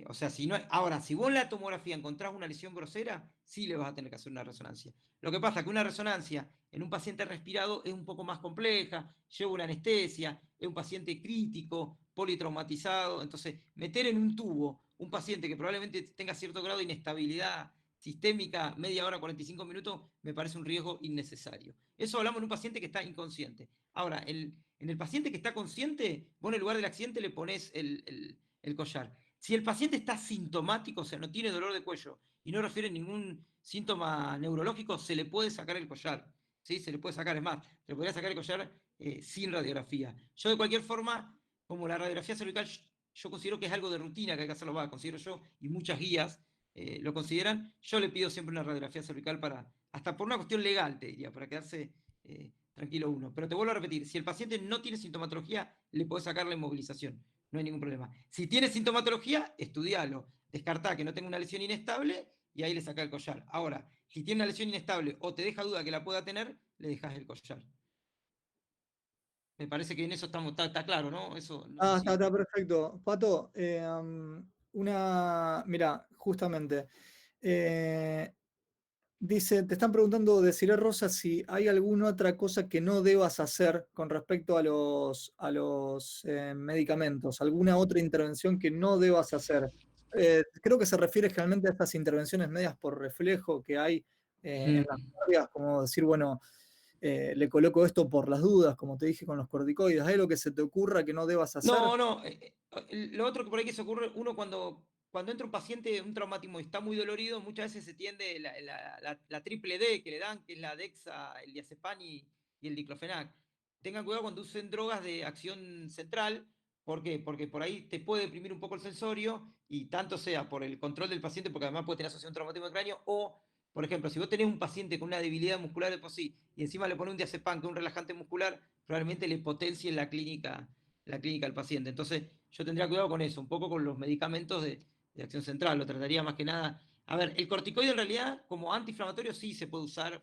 O sea, si no ahora, si vos en la tomografía encontrás una lesión grosera, sí le vas a tener que hacer una resonancia. Lo que pasa es que una resonancia en un paciente respirado es un poco más compleja, lleva una anestesia, es un paciente crítico, politraumatizado. Entonces, meter en un tubo un paciente que probablemente tenga cierto grado de inestabilidad sistémica, media hora, 45 minutos, me parece un riesgo innecesario. Eso hablamos en un paciente que está inconsciente. Ahora, en el paciente que está consciente, vos en el lugar del accidente le pones el collar. Si el paciente está sintomático, o sea, no tiene dolor de cuello y no refiere ningún síntoma neurológico, se le puede sacar el collar. ¿Sí? Se le puede sacar, es más, se le podría sacar el collar sin radiografía. Yo, de cualquier forma, como la radiografía cervical, yo considero que es algo de rutina que hay que hacerlo, considero yo, y muchas guías lo consideran. Yo le pido siempre una radiografía cervical hasta por una cuestión legal, te diría, para quedarse tranquilo uno. Pero te vuelvo a repetir, si el paciente no tiene sintomatología, le podés sacar la inmovilización, no hay ningún problema. Si tiene sintomatología, estudialo, descartá que no tenga una lesión inestable y ahí le saca el collar. Ahora, si tiene una lesión inestable o te deja duda que la pueda tener, le dejas el collar. Me parece que en eso está claro, ¿no? Eso no sé si. Está perfecto. Pato, mira, justamente, eh, dice, te están preguntando de Cire Rosa si hay alguna otra cosa que no debas hacer con respecto a los medicamentos, alguna otra intervención que no debas hacer. Creo que se refiere generalmente a estas intervenciones medias por reflejo que hay en las Mm. guardias, como decir, bueno, le coloco esto por las dudas, como te dije con los corticoides. ¿Hay algo que se te ocurra que no debas hacer? No, no. Lo otro que por ahí que se ocurre, uno cuando entra un paciente, un traumatismo y está muy dolorido, muchas veces se tiende la triple D que le dan, que es la Dexa, el diazepam y el diclofenac. Tengan cuidado cuando usen drogas de acción central. ¿Por qué? Porque por ahí te puede deprimir un poco el sensorio y tanto sea por el control del paciente, porque además puede tener asociación a un traumatismo de cráneo, o, por ejemplo, si vos tenés un paciente con una debilidad muscular de por sí y encima le pones un diazepam, que es un relajante muscular, probablemente le potencie la clínica al paciente. Entonces, yo tendría cuidado con eso, un poco con los medicamentos de acción central. Lo trataría más que nada. A ver, el corticoide en realidad, como antiinflamatorio, sí se puede usar.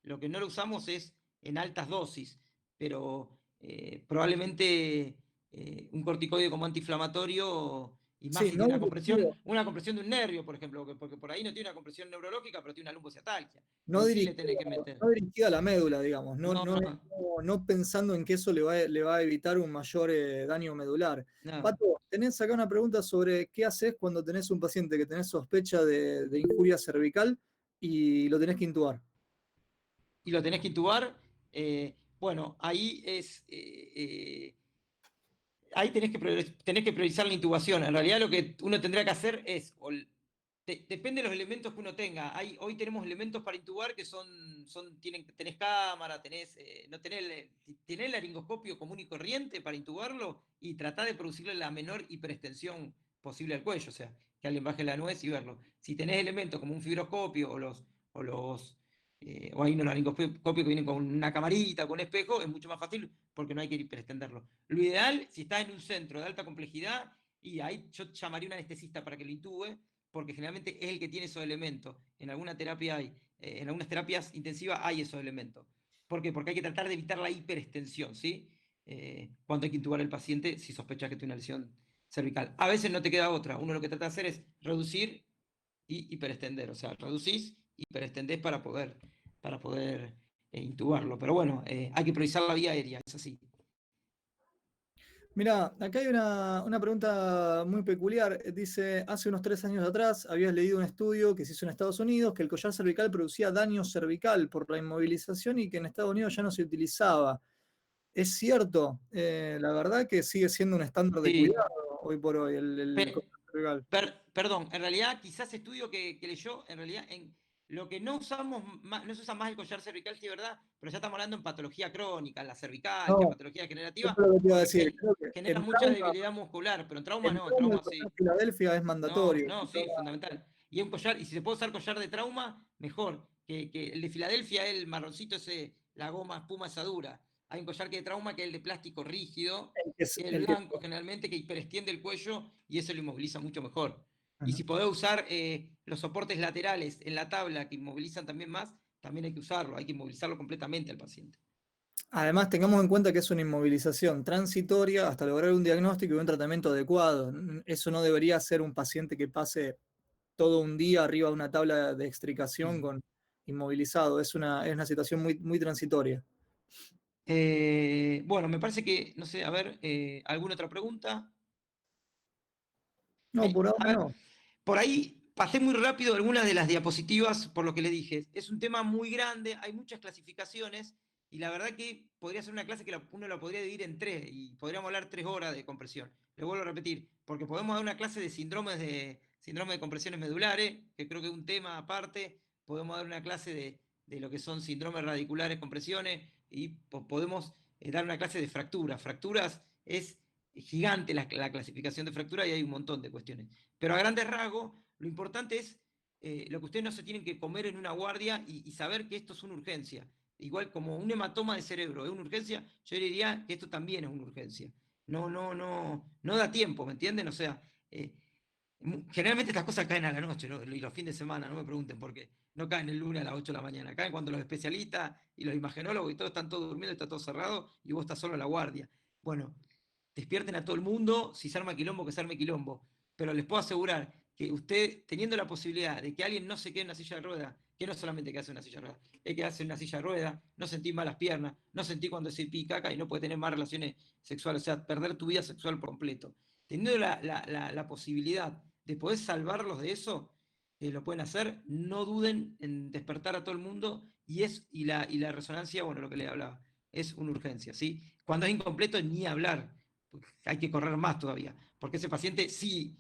Lo que no lo usamos es en altas dosis, pero probablemente un corticoide como antiinflamatorio. Y más Sí, si no tiene dirigido, una compresión de un nervio, por ejemplo, porque por ahí no tiene una compresión neurológica, pero tiene una lumbociatalgia. no Ahí sí le dirigido, tenés que meter. no dirigida a la médula, digamos, no, No, no, no, no pensando en que eso le va a evitar un mayor daño medular. no. Pato, tenés acá una pregunta sobre qué haces cuando tenés un paciente que tenés sospecha de injuria cervical y lo tenés que intubar. Y lo tenés que intubar. Bueno, ahí tenés que priorizar la intubación. En realidad lo que uno tendría que hacer es, depende de los elementos que uno tenga. Hoy tenemos elementos para intubar que tenés cámara, tenés el laringoscopio común y corriente para intubarlo y tratar de producirle la menor hiperextensión posible al cuello, o sea, que alguien baje la nuez y verlo. Si tenés elementos como un fibroscopio o hay unos laringoscopios que vienen con una camarita, con un espejo, es mucho más fácil porque no hay que hiperextenderlo. Lo ideal, si estás en un centro de alta complejidad, y ahí yo llamaría a un anestesista para que lo intube, porque generalmente es el que tiene esos elementos. En algunas terapias intensivas hay esos elementos. ¿Por qué? Porque hay que tratar de evitar la hiperextensión, ¿sí? Cuando hay que intubar al paciente si sospechas que tiene una lesión cervical. A veces no te queda otra. Uno lo que trata de hacer es reducir y hiperextender. O sea, reducís, hiperextendés para poder intubarlo. Pero bueno, hay que priorizar la vía aérea, es así. Mirá, acá hay una pregunta muy peculiar. Dice, hace unos 3 años atrás habías leído un estudio que se hizo en Estados Unidos que el collar cervical producía daño cervical por la inmovilización y que en Estados Unidos ya no se utilizaba. Es cierto, la verdad que sigue siendo un estándar de Sí. cuidado hoy por hoy el collar cervical. Perdón, en realidad quizás estudio que leyó, en realidad en lo que no usamos no se usa más el collar cervical, sí, verdad, pero ya estamos hablando en patología crónica, en la cervical, que es No, patología eso degenerativa, es lo que te iba a porque decir. Creo que genera mucha debilidad muscular, pero en trauma no, en el trauma collar sí. Filadelfia es No, mandatorio. no, sí, fundamental. Y un collar, y si se puede usar collar de trauma, mejor. Que el de Filadelfia, el marroncito ese, la goma espuma esa dura. Hay un collar que de trauma que es el de plástico rígido, que es el El que, blanco generalmente, que hiperextiende el cuello y eso lo inmoviliza mucho mejor. Y Ajá. si podés usar los soportes laterales en la tabla que inmovilizan también más, también hay que usarlo, hay que inmovilizarlo completamente al paciente. Además, tengamos en cuenta que es una inmovilización transitoria hasta lograr un diagnóstico y un tratamiento adecuado. Eso no debería ser un paciente que pase todo un día arriba de una tabla de extricación con inmovilizado. Es una situación muy, muy transitoria. Bueno, me parece que, no sé, a ver, ¿alguna otra pregunta? No, por A ahora ver, no. por ahí pasé muy rápido algunas de las diapositivas por lo que le dije. Es un tema muy grande, hay muchas clasificaciones y la verdad que podría ser una clase que uno la podría dividir en tres y podríamos hablar 3 horas de compresión. Le vuelvo a repetir, porque podemos dar una clase de síndrome de compresiones medulares, que creo que es un tema aparte. Podemos dar una clase de lo que son síndromes radiculares, compresiones y podemos dar una clase de fracturas. Fracturas es gigante la clasificación de fractura y hay un montón de cuestiones. Pero a grandes rasgos, lo importante es lo que ustedes no se tienen que comer en una guardia y saber que esto es una urgencia. Igual como un hematoma de cerebro es una urgencia, yo diría que esto también es una urgencia. No da tiempo, ¿me entienden? O sea, generalmente estas cosas caen a la noche, ¿no? Y los fines de semana, no me pregunten por qué. No caen el lunes a las 8 de la mañana, caen cuando los especialistas y los imagenólogos y todos están todos durmiendo, está todo cerrado y vos estás solo en la guardia. Bueno, despierten a todo el mundo, si se arma quilombo, que se arme quilombo. Pero les puedo asegurar que usted, teniendo la posibilidad de que alguien no se quede en una silla de ruedas, que no solamente que hace una silla de ruedas, es que hace una silla de ruedas, no sentí malas piernas, no sentí cuando se pica caca y no puede tener más relaciones sexuales, o sea, perder tu vida sexual por completo. Teniendo la posibilidad de poder salvarlos de eso, lo pueden hacer, no duden en despertar a todo el mundo y la resonancia, bueno, lo que le hablaba, es una urgencia, ¿sí? Cuando es incompleto, ni hablar, hay que correr más todavía, porque ese paciente sí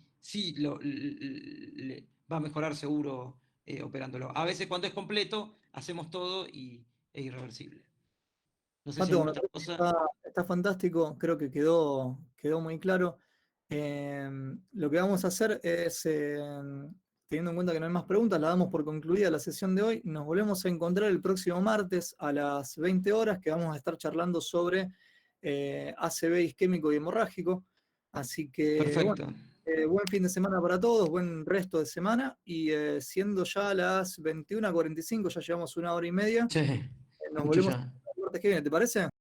va a mejorar seguro operándolo. A veces cuando es completo, hacemos todo y es irreversible. No sé si Mateo, alguna me otra parece que cosa. está fantástico, creo que quedó muy claro. Lo que vamos a hacer es, teniendo en cuenta que no hay más preguntas, la damos por concluida la sesión de hoy. Nos volvemos a encontrar el próximo martes a las 20 horas, que vamos a estar charlando sobre ACV isquémico y hemorrágico. Así que, bueno, Perfecto. buen fin de semana para todos, buen resto de semana. Y siendo ya las 21:45, ya llevamos 1 hora y media, Che, nos mucho volvemos a ya. ver el martes que viene, ¿te parece?